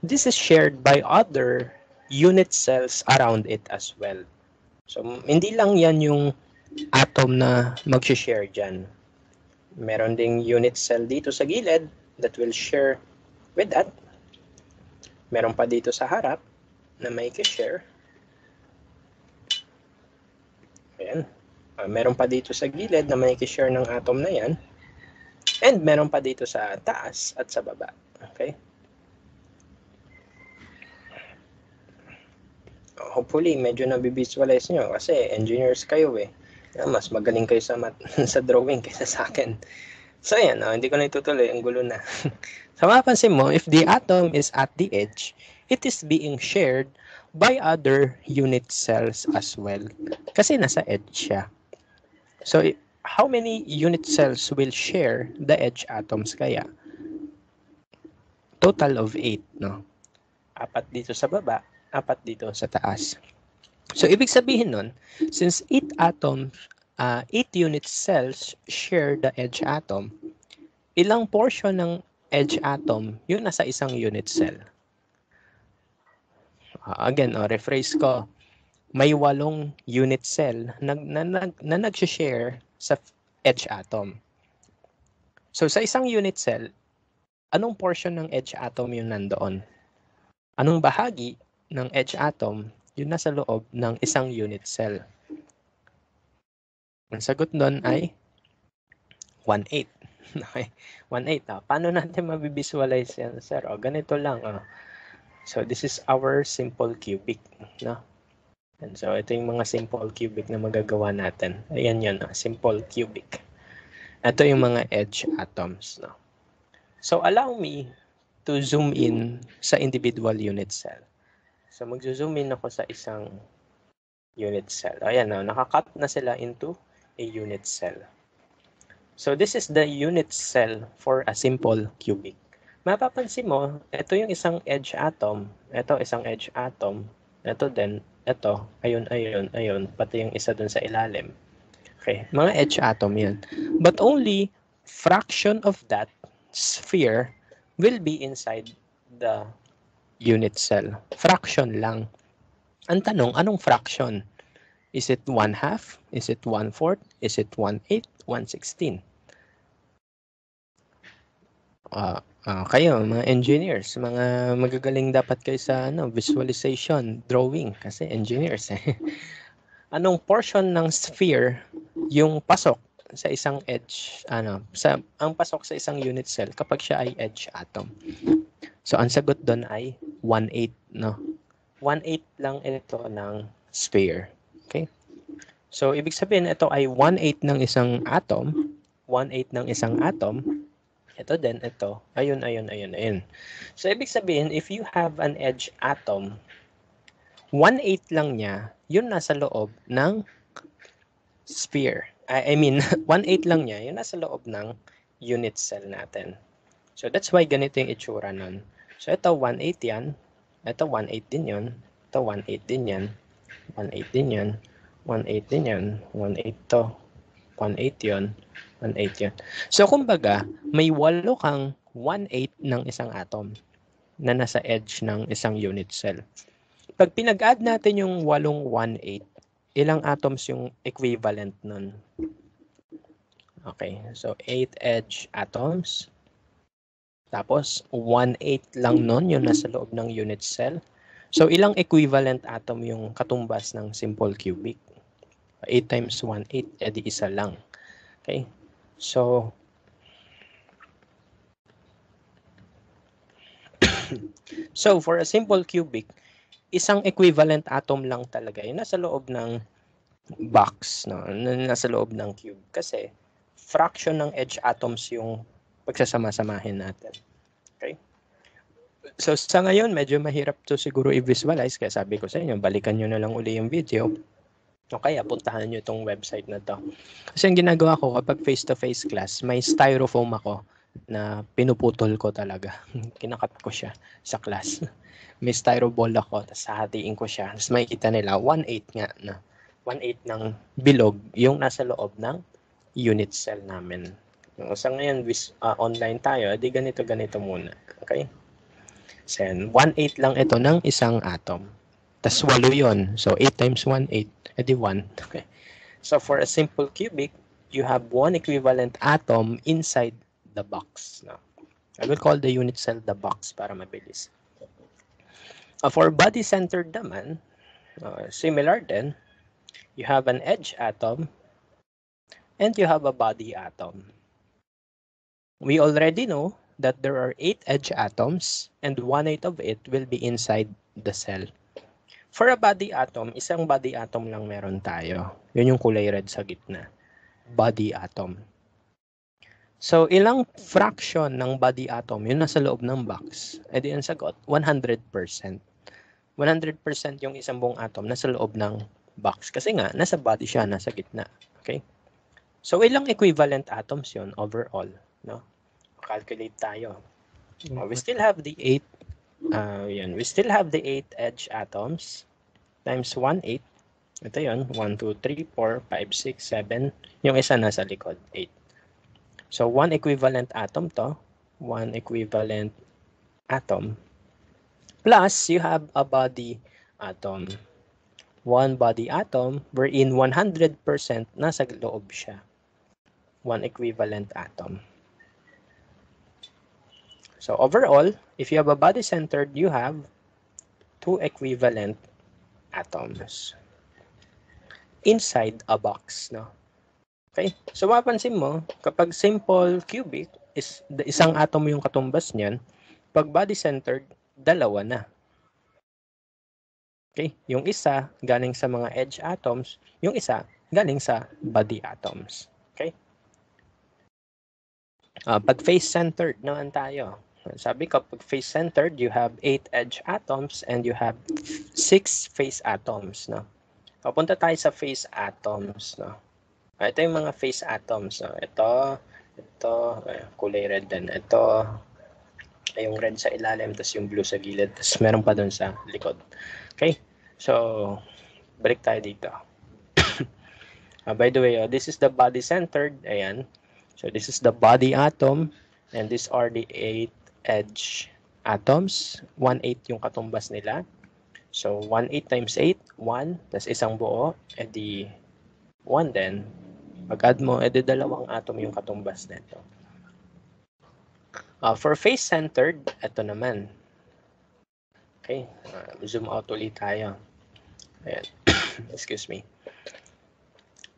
This is shared by other unit cells around it as well. So, hindi lang yan yung atom na mag-share dyan. Meron ding unit cell dito sa gilid that will share with that. Meron pa dito sa harap na may share. Ayan. Meron pa dito sa gilid na may share ng atom na yan. And meron pa dito sa taas at sa baba. Okay? Hopefully, medyo nabivisualize nyo kasi engineers kayo eh. Mas magaling kayo sa sa drawing kaysa sa akin. So, ayan. Hindi ko na itutuloy. Ang gulo na. So, mapapansin mo, if the atom is at the edge, it is being shared by other unit cells as well. Kasi nasa edge siya. So, how many unit cells will share the edge atoms kaya? Total of 8, no? 4 dito sa baba, 4 dito sa taas. So, ibig sabihin nun, since 8 unit cells share the edge atom, ilang portion ng edge atom yung nasa isang unit cell? Again, rephrase ko. May 8 unit cell na nag-share sa edge atom. So, sa isang unit cell, anong portion ng edge atom yung nandoon? Anong bahagi ng edge atom yung nasa loob ng isang unit cell? Ang sagot doon ay 1/8. Okay? 1/8. Paano natin mabivisualize yan, sir? Ganito lang. So, this is our simple cubic. No? And so, ito yung mga simple cubic na magagawa natin. Ayan yun, simple cubic. Ito yung mga edge atoms. No? So, allow me to zoom in sa individual unit cell. So, mag-zoom in ako sa isang unit cell. Ayan, nakakat na sila into a unit cell. So, this is the unit cell for a simple cubic. Mapapansin mo, ito yung isang edge atom. Ito, isang edge atom. Ito din. Ito, ayun, pati yung isa dun sa ilalim. Okay, mga edge atom yan. But only fraction of that sphere will be inside the unit cell. Fraction lang. Ang tanong, anong fraction? Is it 1/2? Is it 1/4? Is it 1/8? 1/16? Kayo, mga engineers, mga magagaling dapat kayo sa visualization, drawing, kasi engineers. Anong portion ng sphere yung pasok sa isang edge, ang pasok sa isang unit cell kapag siya ay edge atom? So, ang sagot doon ay 1/8, no? 1/8 lang ito ng sphere. Okay? So, ibig sabihin, ito ay 1/8 ng isang atom. 1/8 ng isang atom. Ito din, ito. Ayun. So, ibig sabihin, if you have an edge atom, 1/8 lang niya, yun nasa loob ng sphere. I mean, 1/8 lang niya, yun nasa loob ng unit cell natin. So, that's why ganito yung itsura nun. So, ito 1/8 yan. Ito 1/8 din yun. Ito 1/8 din yan. 1/8 din yan. 1/8 din yan. 1/8 to. 1/8 yun. 1/8 yun. So, kumbaga, may 8 kang 1/8 ng isang atom na nasa edge ng isang unit cell. Pag pinag-add natin yung 8 1/8, ilang atoms yung equivalent nun? Okay, so 8 edge atoms. Tapos, 1/8 lang nun yung nasa loob ng unit cell. So, ilang equivalent atom yung katumbas ng simple cubic? 8 times 1/8, edi isa lang. Okay? So, for a simple cubic, isang equivalent atom lang talaga yung nasa loob ng box, no? Nasa loob ng cube. Kasi, fraction ng edge atoms yung pagsasama-samahin natin. Okay? So, sa ngayon, medyo mahirap to siguro i-visualize. Kaya sabi ko sa inyo, balikan nyo na lang uli yung video. O kaya, puntahan nyo itong website na to. Kasi ang ginagawa ko kapag face-to-face class, may styrofoam ako na pinuputol ko talaga. Kinakat ko siya sa class. May styroball ako, tapos hahatiin ko siya. Tapos makikita nila, 1/8 nga na. 1/8 ng bilog yung nasa loob ng unit cell namin. Sa ngayon, online tayo, di ganito muna. Okay? So, 1/8 lang ito ng isang atom. Tas 8 yun. So, 8 times 1/8, edi 1. Okay. So, for a simple cubic, you have one equivalent atom inside the box. No? I will call the unit cell the box para mabilis. For body-centered naman, similar din, you have an edge atom and you have a body atom. We already know that there are 8 edge atoms and 1/8 of it will be inside the cell. For a body atom, isang body atom lang meron tayo. Yun yung kulay red sa gitna. Body atom. So, ilang fraction ng body atom yun nasa loob ng box? E di ang sagot, 100%. 100% yung isang buong atom nasa loob ng box. Kasi nga, nasa body siya, nasa gitna. Okay? So, ilang equivalent atoms yun overall? No? Calculate tayo. We still have the 8 we still have the 8 edge atoms times 1/8. Ito yun, 1, 2, 3, 4, 5, 6, 7. Yung isa nasa likod, 8. So, 1 equivalent atom to. 1 equivalent atom. Plus, you have a body atom. 1 body atom wherein 100% nasa loob siya. 1 equivalent atom. So overall, if you have a body-centered, you have 2 equivalent atoms inside a box, no? Okay? So mapapansin mo, kapag simple cubic, is isang atom yung katumbas niyan. Pag body-centered, dalawa na. Okay? Yung isa galing sa mga edge atoms, yung isa galing sa body atoms. Okay? Pag face-centered naman tayo. Sabi ko, pag face-centered, you have 8 edge atoms and you have 6 face atoms. No? Papunta tayo sa face atoms. No? Ito yung mga face atoms. No? Ito, kulay red din. Ito, yung red sa ilalim, tapos yung blue sa gilid, tapos meron pa dun sa likod. Okay? So, balik tayo dito. By the way, this is the body-centered. Ayan. So this is the body atom, and these are the 8 edge atoms. 1/8 yung katumbas nila. So 1/8 times 8, 1, tas isang buo, edi 1 din. Pag-add mo, edi dalawang atom yung katumbas nito. For face-centered, ito naman. Okay, zoom out ulit tayo. Ayan. Excuse me.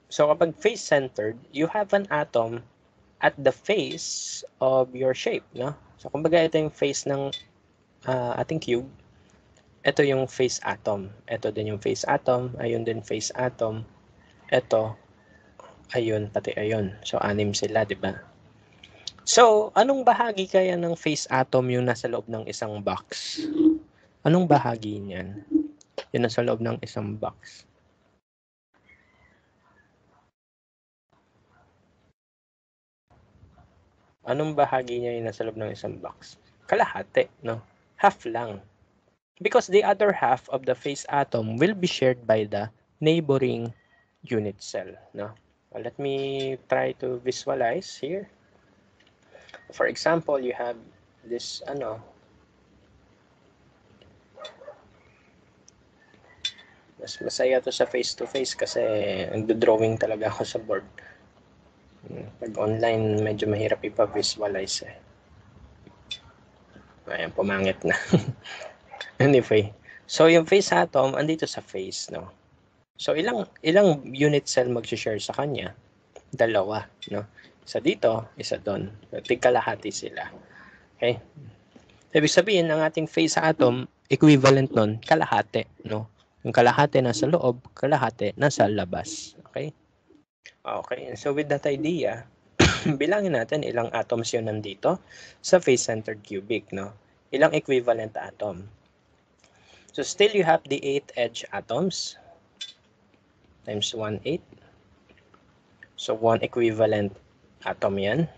So kapag face-centered, you have an atom at the face of your shape, no? So kumbaga ito yung face ng ating cube. Ito yung face atom. Ito din yung face atom. Ayun din face atom. Ito, ayun, pati ayun. So 6 sila, di ba? So, anong bahagi kaya ng face atom yung nasa loob ng isang box? Anong bahagi niyan? Yung nasa loob ng isang box. Anong bahagi niya yung nasa loob ng isang box? Kalahati, no? Half lang. Because the other half of the face atom will be shared by the neighboring unit cell, no? Well, let me try to visualize here. For example, you have this, mas masaya to sa face-to-face kasi nagdo-drawing talaga ako sa board. Pag online, medyo mahirap ipa-visualize eh. Ayan, pumangit na. Anyway, so yung face atom, andito sa face, no? So ilang unit cell mag-share sa kanya? Dalawa, no? Isa dito, isa doon. Tigkalahati sila. Okay? Ibig sabihin, ang ating face atom, equivalent nun, kalahati, no? Yung kalahati nasa loob, kalahati nasa labas. Okay? Okay, so with that idea, bilangin natin ilang atoms yun nandito sa face-centered cubic, no? Ilang equivalent atom. So still you have the 8 edge atoms times 1/8. So 1 equivalent atom yan.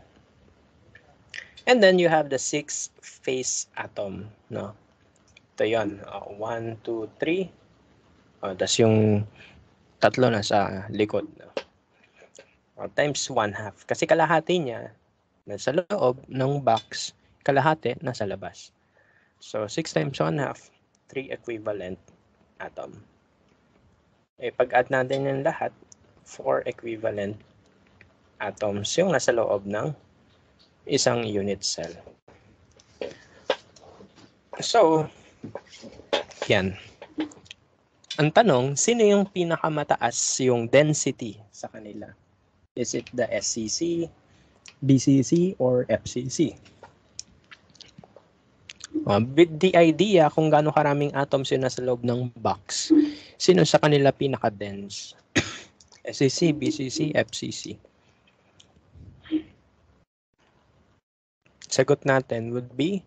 And then you have the 6 face atom, no? Ito yun, 1, 2, 3. Tas yung tatlo na sa likod, no? Times 1/2. Kasi kalahati niya nasa loob ng box, kalahati nasa labas. So 6 times 1/2, 3 equivalent atom. Pag-add natin yung lahat, 4 equivalent atoms yung nasa loob ng isang unit cell. So, yan. Ang tanong, sino yung pinakamataas yung density sa kanila? Is it the SCC, BCC, or FCC? With the idea kung gaano karaming atoms yun nasa loob ng box, sino sa kanila pinaka-dense? SCC, BCC, FCC? Sagot natin would be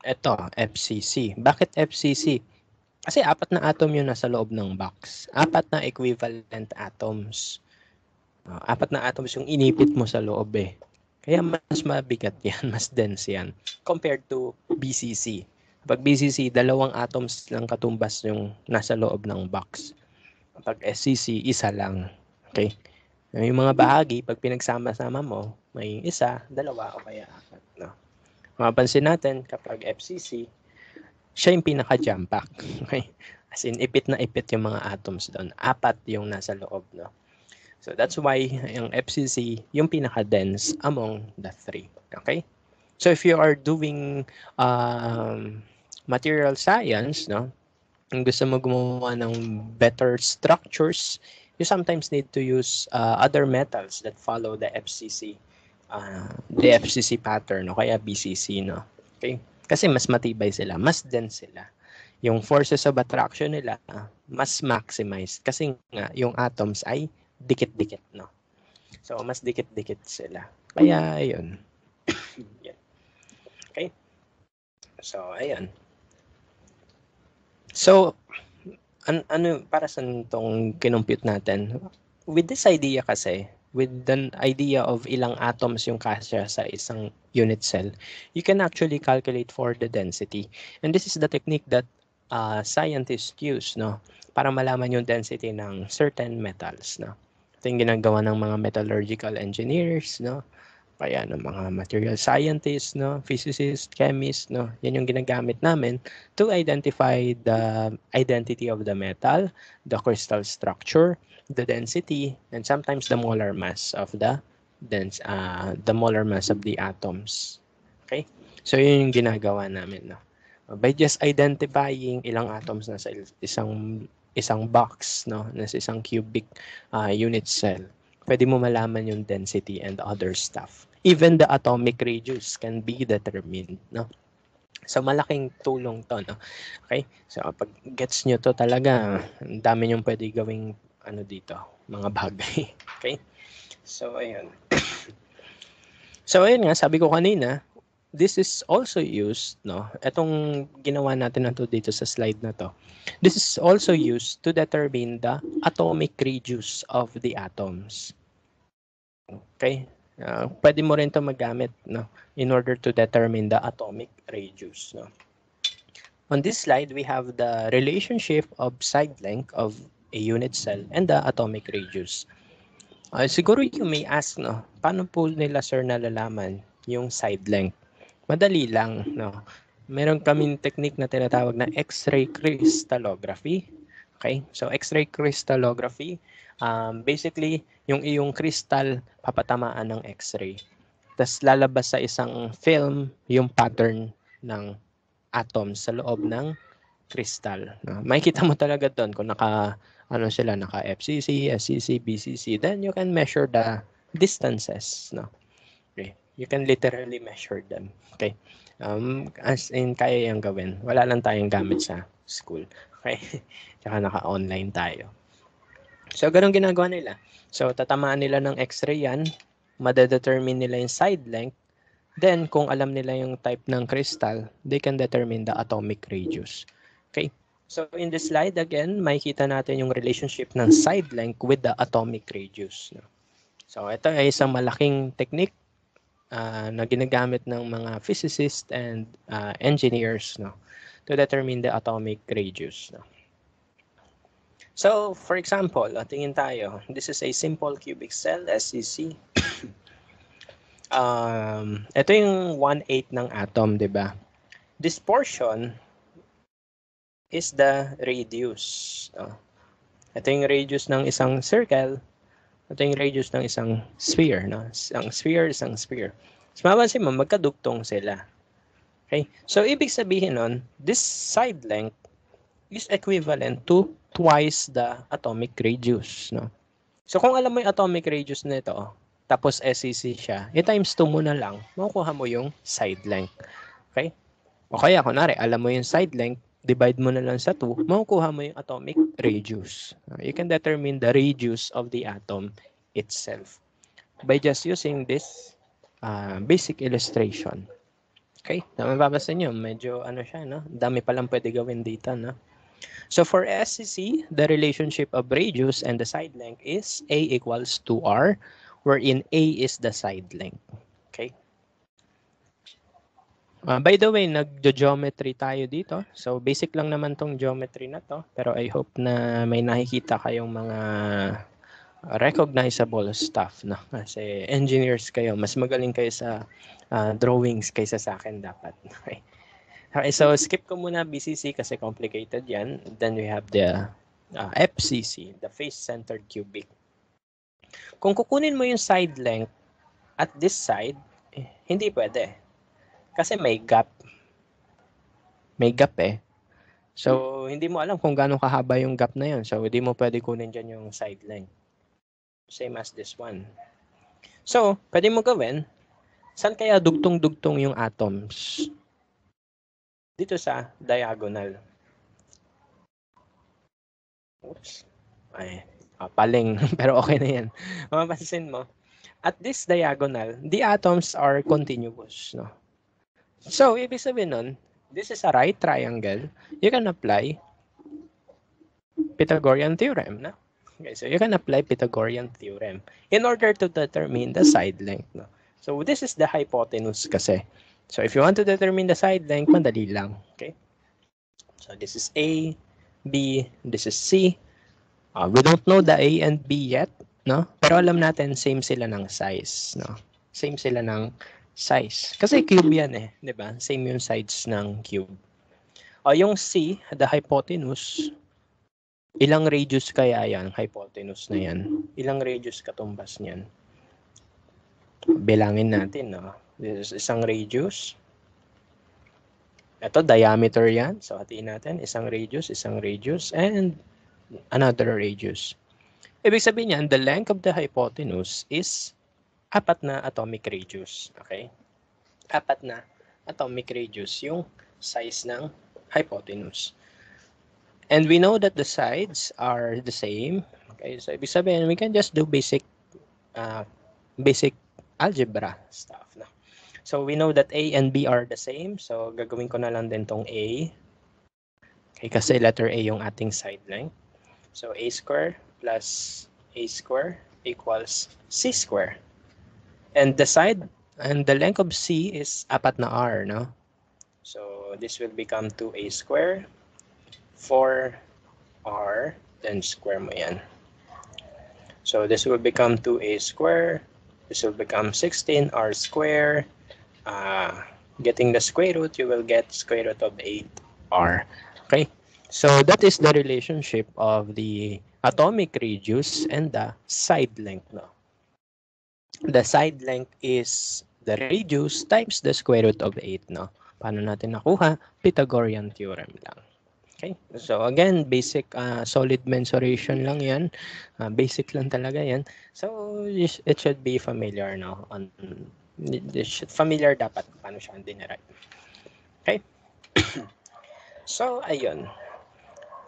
ito, FCC. Bakit FCC? Kasi 4 na atom yun nasa loob ng box. 4 na equivalent atoms. 4 na atoms yung inipit mo sa loob eh. Kaya mas mabigat yan, mas dense yan. Compared to BCC. Pag BCC, 2 atoms lang katumbas yung nasa loob ng box. Pag SCC, 1 lang. Okay? Yung mga bahagi, pag pinagsama-sama mo, may 1, 2, o kaya 4. No? Mapansin natin, kapag FCC, siya yung pinaka-jam pack. Okay? As in, ipit na ipit yung mga atoms doon. 4 yung nasa loob, no? So, that's why yung FCC, yung pinaka-dense among the 3. Okay? So, if you are doing material science, no? Kung gusto mo gumawa ng better structures, you sometimes need to use other metals that follow the FCC pattern, o kaya BCC, no? Okay? Kasi mas matibay sila, mas dense sila. Yung forces of attraction nila, mas maximized. Kasi nga, yung atoms ay dikit-dikit, no? So, mas dikit-dikit sila. Kaya, ayun. Yan. Okay? So, ayun. So, ano, para sa itong kinumpute natin? With this idea kasi, with the idea of ilang atoms yung kasya sa isang unit cell, you can actually calculate for the density. And this is the technique that scientists use, no, para malaman yung density ng certain metals, no. Ito yung ginagawa ng mga metallurgical engineers, no? Kaya ng mga material scientists, no? Physicists, chemists, no? Yan yung ginagamit namin to identify the identity of the metal, the crystal structure, the density, and sometimes the molar mass of the molar mass of the atoms. Okay? So yun yung ginagawa namin, no? By just identifying ilang atoms na sa isang box, no, nasa isang cubic unit cell, pwede mo malaman yung density and other stuff. Even the atomic radius can be determined, no? So malaking tulong to, no? Okay? So pag gets nyo to talaga, ang dami nyong pwede gawing ano dito, mga bagay. Okay? So ayun. So ayun nga, sabi ko kanina, this is also used, no? Etong ginawa natin na to dito sa slide na to. This is also used to determine the atomic radius of the atoms. Okay? Pwede mo rin to magamit, no? In order to determine the atomic radius, no? On this slide, we have the relationship of side length of a unit cell and the atomic radius. Siguro you may ask, no? Paano po nila, sir, nalalaman yung side length? Madali lang, no? Meron kaming technique na tinatawag na X-ray crystallography. Okay? So X-ray crystallography, basically yung iyong crystal papatamaan ng X-ray. Tapos lalabas sa isang film yung pattern ng atom sa loob ng crystal. No? Makikita mo talaga doon kung naka FCC, SCC, BCC, then you can measure the distances, no? Okay. You can literally measure them. Okay. As in, kaya yung gawin. Wala lang tayong gamit sa school. Okay. Tsaka naka-online tayo. So, ganun ginagawa nila. So, tatamaan nila ng X-ray yan. Madedetermine nila yung side length. Then, kung alam nila yung type ng crystal, they can determine the atomic radius. Okay. So, in this slide, again, makikita natin yung relationship ng side length with the atomic radius. So, ito ay isang malaking technique na ginagamit ng mga physicists and engineers, no, to determine the atomic radius. No. So, for example, tingin tayo. This is a simple cubic cell, SCC. Ito yung 1/8 ng atom, di ba? This portion is the radius. Ito yung radius ng isang circle. Ito yung radius ng isang sphere. No? Isang sphere. So, mapansin mo, magkadugtong sila. Okay? So, ibig sabihin nun, this side length is equivalent to twice the atomic radius. No? So, kung alam mo yung atomic radius nito, tapos SCC siya, i-times 2 mo na lang, makukuha mo yung side length. Okay? O kaya, kunwari, alam mo yung side length, divide mo na lang sa 2, makukuha mo yung atomic radius. You can determine the radius of the atom itself by just using this basic illustration. Okay? Mababasa nyo, medyo ano siya, no? Dami palang pwede gawin dito, no? So for SCC, the relationship of radius and the side length is A equals to R, wherein A is the side length. Okay? By the way, nag-geometry tayo dito. So, basic lang naman tong geometry na to. Pero I hope na may nakikita kayong mga recognizable stuff. No? Kasi engineers kayo. Mas magaling kayo sa drawings kaysa sa akin dapat. Okay. Okay, so skip ko muna BCC kasi complicated yan. Then we have the FCC, the face-centered cubic. Kung kukunin mo yung side length at this side, hindi pwede. Kasi may gap. May gap eh. So, hindi mo alam kung gaano kahaba yung gap na yun. So, hindi mo pwede kunin dyan yung side length. Same as this one. So, pwede mo gawin, saan kaya dugtong-dugtong yung atoms? Dito sa diagonal. Oops. Ay, paling. Pero okay na yan. Mapapansin mo, at this diagonal, the atoms are continuous. No? So, ibig sabihin nun, this is a right triangle. You can apply Pythagorean theorem. No? Okay, so you can apply Pythagorean theorem in order to determine the side length. No? So, this is the hypotenuse kasi. So, if you want to determine the side length, madali lang. Okay? So, this is A, B, this is C. We don't know the A and B yet. no? Pero alam natin, same sila ng size, no? Same sila ng size. Kasi cube yan eh, di ba? Same yung sides ng cube. O yung C, the hypotenuse, ilang radius kaya yan? Hypotenuse na yan. Ilang radius katumbas niyan? Bilangin natin, no? This is isang radius. Ito, diameter yan. So, hatiin natin. Isang radius, and another radius. Ibig sabihin yan, the length of the hypotenuse is 4 na atomic radius. Okay? 4 na atomic radius yung size ng hypotenuse. And we know that the sides are the same. Okay? So, ibig sabihin, we can just do basic algebra stuff. No? So, we know that A and B are the same. So, gagawin ko na lang din tong A. Okay, kasi letter A yung ating side length. So, A square plus A square equals C square. And the side and the length of C is 4 na R, no? So, this will become 2A square, 4R, then square mo yan. So, this will become 2A square. This will become 16R square. Getting the square root, you will get square root of 8R. Okay? So, that is the relationship of the atomic radius and the side length. No? The side length is the radius times the square root of 8. No? Paano natin nakuha? Pythagorean theorem lang. Okay? So, again, basic solid mensuration lang yan. Basic lang talaga yan. So, it should be familiar, no? Familiar dapat paano siya dinerive. Okay? So, ayun.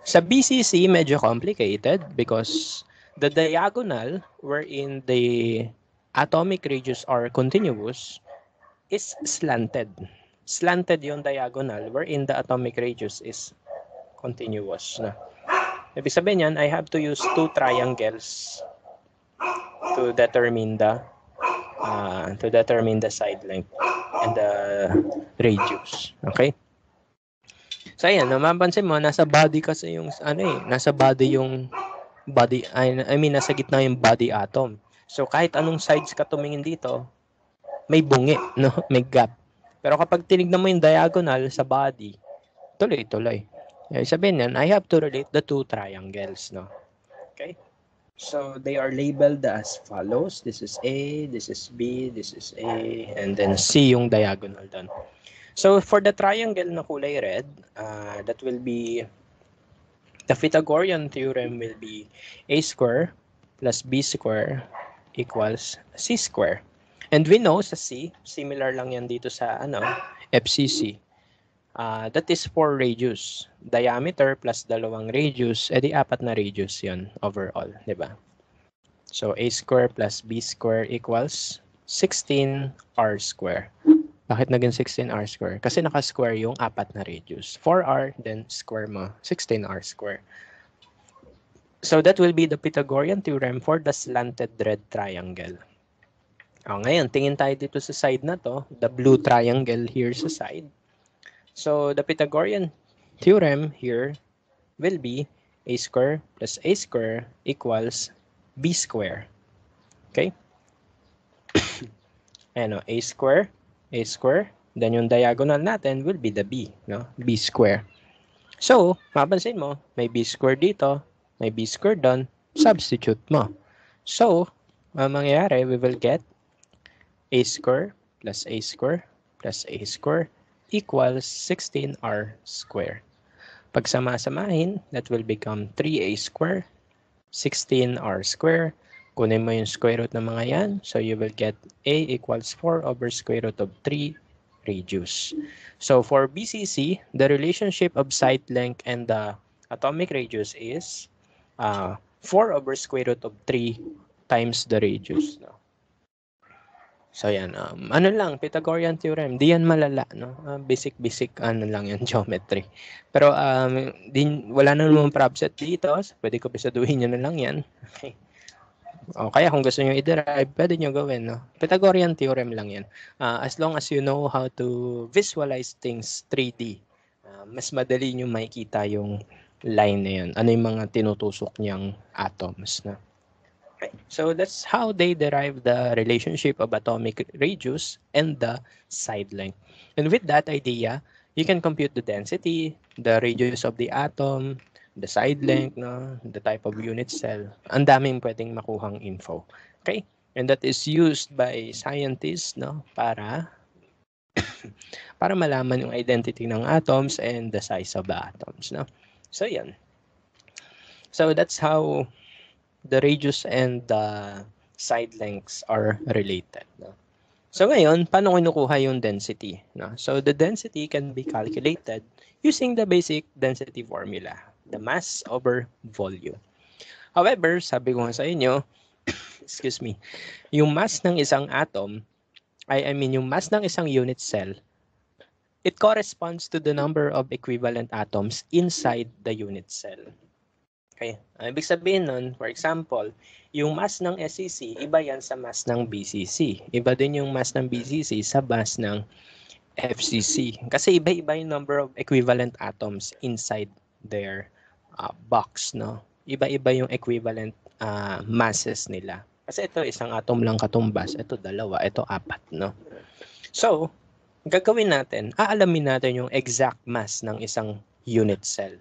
Sa BCC, medyo complicated because the diagonal wherein the atomic radius are continuous is slanted. Slanted yung diagonal wherein the atomic radius is continuous. No? Ibig sabihin yan, I have to use 2 triangles to determine the side length and the radius. Okay? So ayan, mapapansin mo, nasa body kasi yung nasa gitna yung body atom. So kahit anong sides ka tumingin dito, may bungi, no? May gap. Pero kapag tinignan mo yung diagonal sa body, tuloy-tuloy. Sabihin yan, I have to relate the 2 triangles, no? Okay? So they are labeled as follows. This is A, this is B, this is A, and then C yung diagonal doon. So for the triangle na kulay red, that will be, the Pythagorean theorem will be A square plus B square equals C square. And we know sa C, similar lang yan dito sa FCC. That is 4 radius. Diameter plus 2 radius, edi 4 na radius yun overall, di ba? So A square plus B square equals 16R square. Bakit naging 16R square? Kasi naka-square yung 4 na radius. 4R, then square mo, 16R square. So that will be the Pythagorean theorem for the slanted red triangle. Ngayon, tingin tayo dito sa side na to, the blue triangle here sa side. So the Pythagorean theorem here will be A square plus A square equals B square. Okay? Ano, A square, then yung diagonal natin will be the B, no? B square. So, mapansin mo, may B square dito, may B square doon, substitute mo. So, ang mangyayari, we will get A square plus A square plus A square equals 16R square. Pag sama-samahin, that will become 3A square, 16R square. Kunin mo yung square root ng mga yan. So you will get A equals 4 over square root of 3 radius. So for BCC, the relationship of side length and the atomic radius is 4 over square root of 3 times the radius. No? So yan, ano lang, Pythagorean theorem, di yan malala, no? Basic lang yan, geometry. Pero wala na namang prob set dito, so pwede ko bisaduhin nyo na lang yan. Okay. O kaya kung gusto nyo i-derive, pwede nyo gawin, no? Pythagorean theorem lang yan. As long as you know how to visualize things 3D, mas madali nyo makikita yung line na yun. Ano yung mga tinutusok niyang atoms, no? Okay, so that's how they derive the relationship of atomic radius and the side length. And with that idea, you can compute the density, the radius of the atom, the side length, no, the type of unit cell. Ang daming pwedeng makuhang info. Okay? And that is used by scientists, no, para malaman yung identity ng atoms and the size of the atoms, no. So yan. So that's how the radius and the side lengths are related. No? So ngayon, paano kinukuha yung density? No? So the density can be calculated using the basic density formula, the mass over volume. However, sabi ko nga sa inyo, excuse me, yung mass ng isang atom, yung mass ng isang unit cell, it corresponds to the number of equivalent atoms inside the unit cell. Okay. Ang ibig sabihin nun, for example, yung mass ng SEC, iba yan sa mass ng BCC. Iba din yung mass ng BCC sa mass ng FCC. Kasi iba-iba yung number of equivalent atoms inside their box, no? Iba-iba yung equivalent masses nila. Kasi ito, isang atom lang katumbas. Ito, dalawa. Ito, apat, no? So, gagawin natin, aalamin natin yung exact mass ng isang unit cell.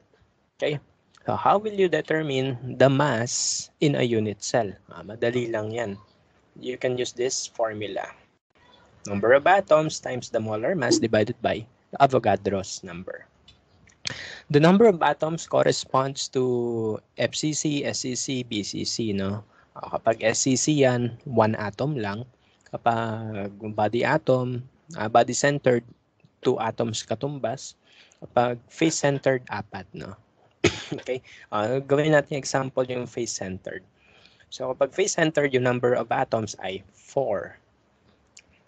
Okay? So how will you determine the mass in a unit cell? Madali lang yan. You can use this formula. Number of atoms times the molar mass divided by the Avogadro's number. The number of atoms corresponds to FCC, SCC, BCC. No? Kapag SCC yan, 1 atom lang. Kapag body atom, body-centered, 2 atoms katumbas. Kapag face-centered, 4. No? Okay, gawin natin example yung face-centered. So kapag face-centered, yung number of atoms ay 4.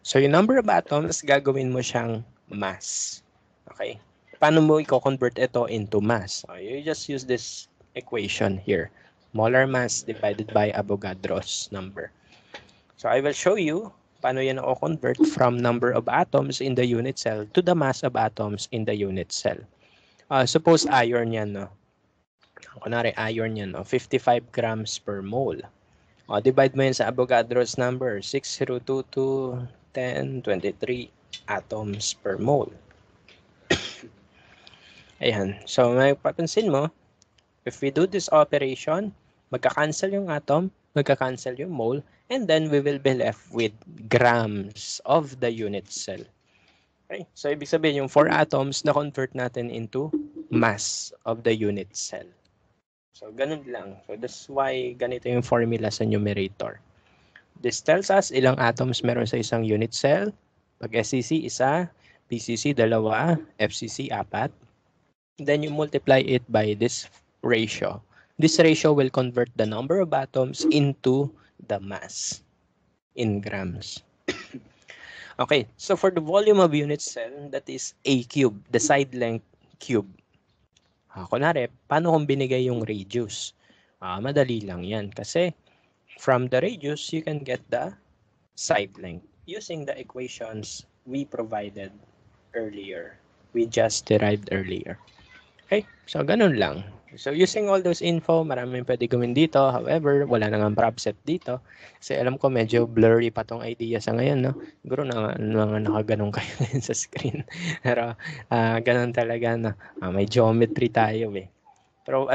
So yung number of atoms, gagawin mo siyang mass. Okay, paano mo i-convert ito into mass? So, you just use this equation here. Molar mass divided by Avogadro's number. So I will show you paano yan i-convert from number of atoms in the unit cell to the mass of atoms in the unit cell. Suppose iron yan, no? Kunwari, iron yan, no? 55 grams per mole. Divide mo yan sa Avogadro's number, 6022, 10, 23 atoms per mole. Ayan. So, may papansin mo, if we do this operation, magka-cancel yung atom, magka-cancel yung mole, and then we will be left with grams of the unit cell. Okay? So, ibig sabihin, yung 4 atoms na convert natin into mass of the unit cell. So, ganun lang. So, that's why ganito yung formula sa numerator. This tells us ilang atoms meron sa isang unit cell. Pag SCC, isa. BCC, dalawa. FCC, 4. Then you multiply it by this ratio. This ratio will convert the number of atoms into the mass in grams. Okay, so for the volume of unit cell, that is A cube, the side length cube. Kunwari, paano kung binigay yung radius? Madali lang yan kasi from the radius, you can get the side length using the equations we provided earlier. We just derived earlier. Okay, so ganun lang. So using all those info, maraming pwede gawin dito. However, wala na nga prop set dito. Kasi alam ko medyo blurry pa tong idea sa ngayon, no? Siguro na nakaganong kayo ngayon sa screen. Pero ganun talaga na may geometry tayo eh. Pero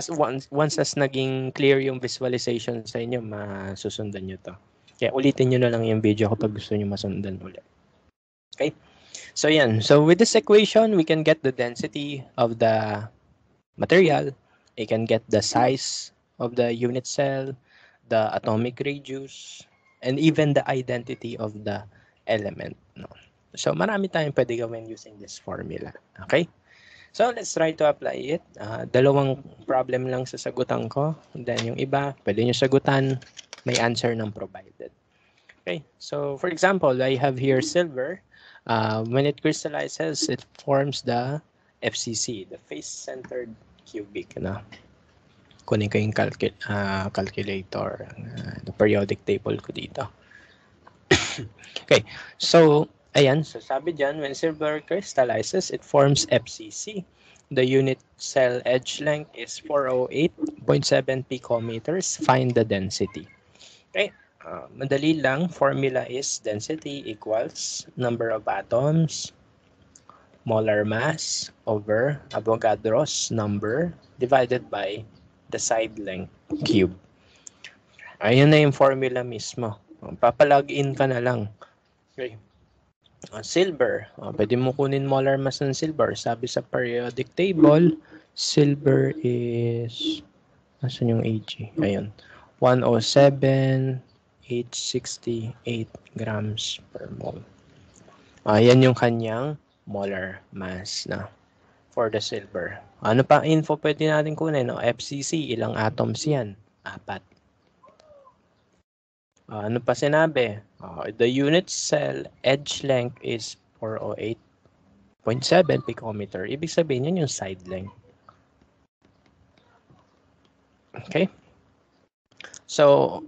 once as naging clear yung visualization sa inyo, masusundan nyo to. Kaya ulitin nyo na lang yung video kapag gusto nyo masundan ulit. Okay? So yan. So with this equation, we can get the density of the material. You can get the size of the unit cell, the atomic radius, and even the identity of the element. No? So marami tayong pwede gawin using this formula. Okay? So let's try to apply it. Dalawang problem lang sasagutan ko. And then yung iba, pwede nyo sagutan. May answer ng provided. Okay? So for example, I have here silver. When it crystallizes, it forms the FCC, the face-centered cubic. No? Kunin ko yung calculator, the periodic table ko dito. Okay, so ayan, so sabi dyan, when silver crystallizes, it forms FCC. The unit cell edge length is 408.7 picometers. Find the density. Okay, madali lang. Formula is density equals number of atoms, molar mass over Avogadro's number divided by the side length cube. Ayun na yung formula mismo. Papalog-in ka na lang. Okay. Silver. Pwede mo kunin molar mass ng silver. Sabi sa periodic table, silver is... Nasaan yung Ag? Ayun. 107,868 grams per mole. Yan yung kanyang molar mass na for the silver. Ano pa info pwede natin kunin? No? FCC, ilang atoms yan? 4. Ano pa sinabi? The unit cell edge length is 408.7 picometer. Ibig sabihin yan yung side length. Okay? So,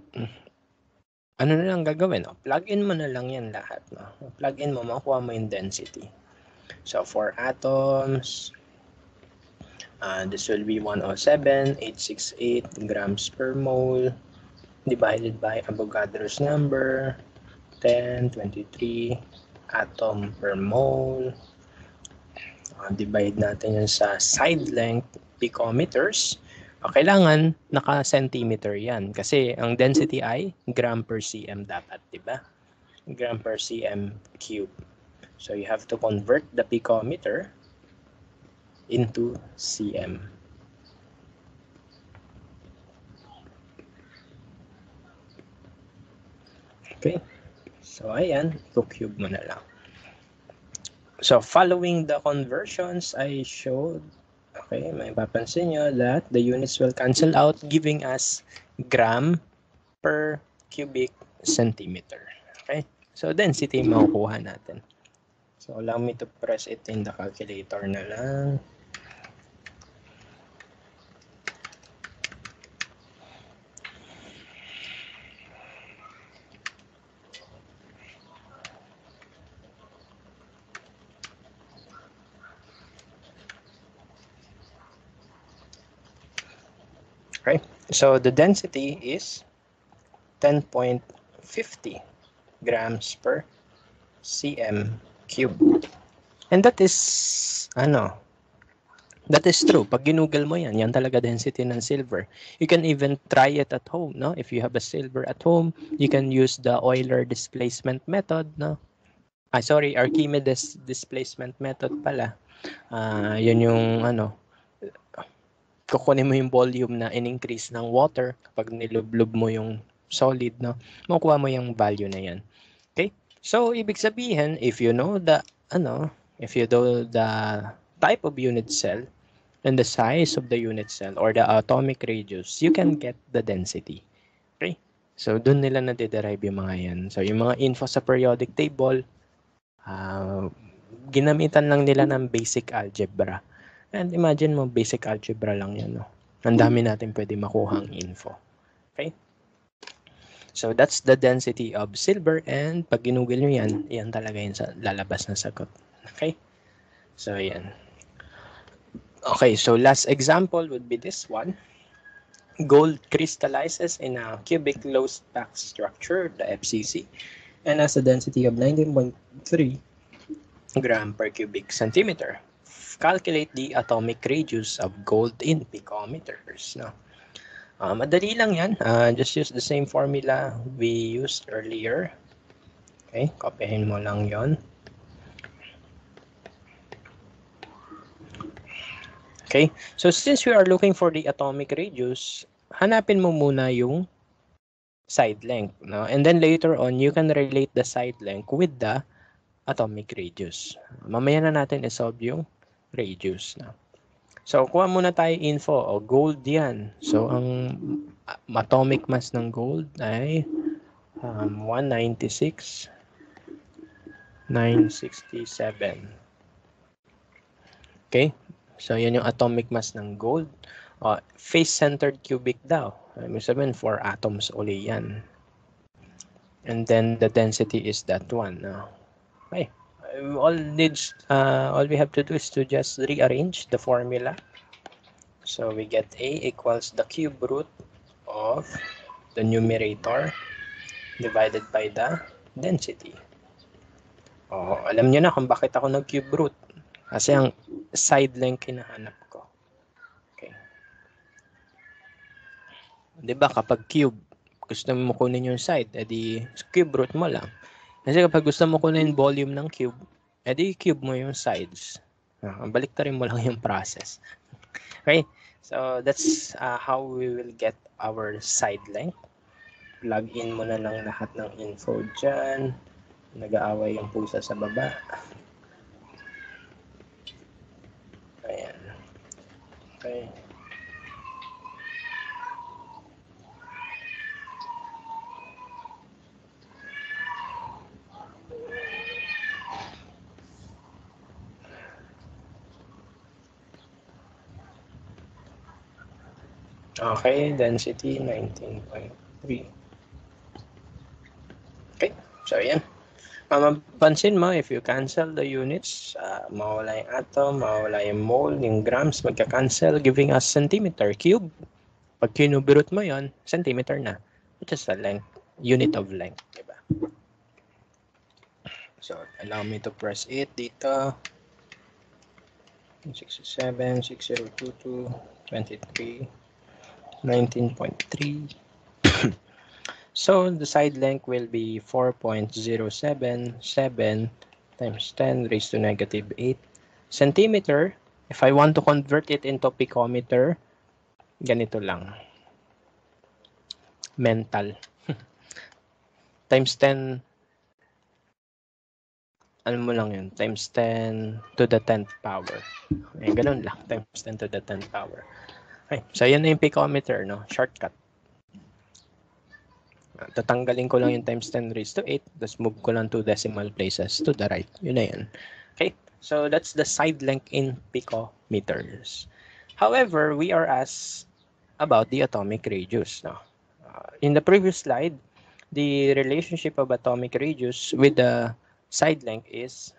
ano na lang gagawin? Plug in mo na lang yan lahat. No? Plug in mo, makuha mo yung density. So, for atoms, this will be 107,868 grams per mole divided by Avogadro's number, 1023 atom per mole. Divide natin yun sa side length picometers. Kailangan naka-centimeter yan kasi ang density ay gram per cm dapat, di ba? Gram per cm cube. So you have to convert the picometer into cm. Okay. So ayan, i-cube mo na lang. So following the conversions I showed, okay, may papansin nyo that the units will cancel out, giving us gram per cubic centimeter. Okay, so density makukuha natin. So allow me to press it in the calculator na lang. Okay, so the density is 10.50 grams per cm cube. And that is, that is true. Pag ginugol mo yan, yan talaga density ng silver. You can even try it at home, no? If you have a silver at home, you can use the Euler displacement method, no? Archimedes displacement method pala. Yun yung, kukunin mo yung volume na in-increase ng water kapag nilublob mo yung solid, no? Makukuha mo yung value na yan. Okay? So, ibig sabihin, if you know the type of unit cell and the size of the unit cell or the atomic radius, you can get the density. Okay? So, dun nila na-derive yung mga yan. So, yung mga info sa periodic table, ginamitan lang nila ng basic algebra. And imagine mo, basic algebra lang yan. No? Ang dami natin pwede makuhang info. Okay? So, that's the density of silver. And pag ginugol nyo yan, yan talaga yung lalabas na sagot. Okay? So, yan. Okay, so last example would be this one. Gold crystallizes in a cubic closed-pack structure, the FCC, and has a density of 19.3 gram per cubic centimeter. Calculate the atomic radius of gold in picometers. No? Madali lang yan. Just use the same formula we used earlier. Okay, kopyahin mo lang yon. Okay, so since we are looking for the atomic radius, hanapin mo muna yung side length. No? And then later on, you can relate the side length with the atomic radius. Mamaya na natin isolve yung radius. No? So, kuha muna tayo info. Gold yan. So, ang atomic mass ng gold ay 196,967. Okay? So, yan yung atomic mass ng gold. Face-centered cubic daw. Ibig sabihin, 4 atoms uli yan. And then, the density is that one. Okay. All we have to do is to just rearrange the formula. So we get A equals the cube root of the numerator divided by the density. Oh, alam niyo na kung bakit ako nag-cube root. Kasi ang side length hinahanap ko. Okay. 'Di ba kapag cube, gusto mo kunin yung side, edi cube root mo lang. Kasi kapag gusto mo kunin volume ng cube, edi cube mo yung sides. Baliktarin mo lang yung process. Okay? So that's how we will get our side length. Plug in mo na lang lahat ng info dyan. Nag-aaway yung pusa sa baba. Ayan. Okay. Okay, density 19.3. Okay, so yan. Mapansin mo, if you cancel the units, mawala yung atom, mawala yung mole, yung grams, magka-cancel, giving us centimeter cube. Pag kinubirot mo yon, centimeter na, which is the length, unit of length, diba? So, allow me to press it dito. 67, 6022, 23, 19.3. So the side length will be 4.077 times 10 raised to negative 8 centimeter. If I want to convert it into picometer, ganito lang. Mental. Times 10, ano mo lang yun, times 10 to the 10th power. Eh, ganun lang, times 10 to the 10th power. Okay, so yan na yung picometer, no? Shortcut. Tatanggalin ko lang yung times 10 raised to 8, tapos move ko lang 2 decimal places to the right. Yun na yun. Okay, so that's the side length in picometers. However, we are asked about the atomic radius. No? In the previous slide, the relationship of atomic radius with the side length is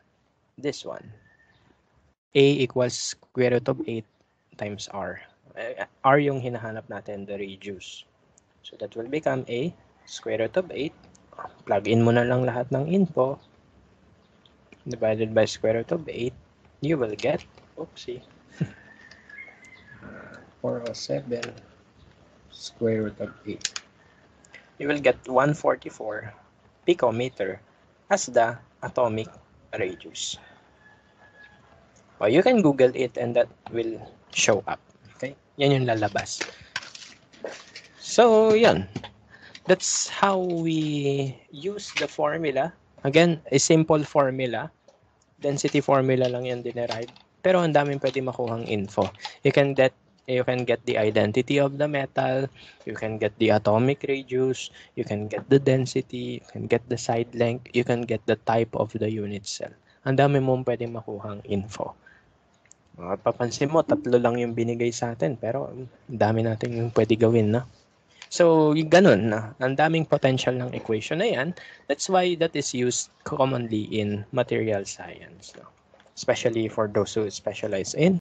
this one. A equals square root of 8 times R. R yung hinahanap natin, the radius. So that will become A square root of 8. Plug in mo na lang lahat ng info. Divided by square root of 8. You will get, oopsie, 407 square root of 8. You will get 144 picometer as the atomic radius. Well, you can Google it and that will show up. Okay? Yan yung lalabas. So, yan. That's how we use the formula. Again, a simple formula. Density formula lang yan dinerive. Pero ang daming pwede makuhang info. You can get the identity of the metal, you can get the atomic radius, you can get the density, you can get the side length, you can get the type of the unit cell. Ang dami mong pwede makuhang info. Papansin mo, 3 lang yung binigay sa atin, pero ang dami natin yung pwede gawin, no? So, ganun na. Ang daming potential ng equation na yan. That's why that is used commonly in material science. No? Especially for those who specialize in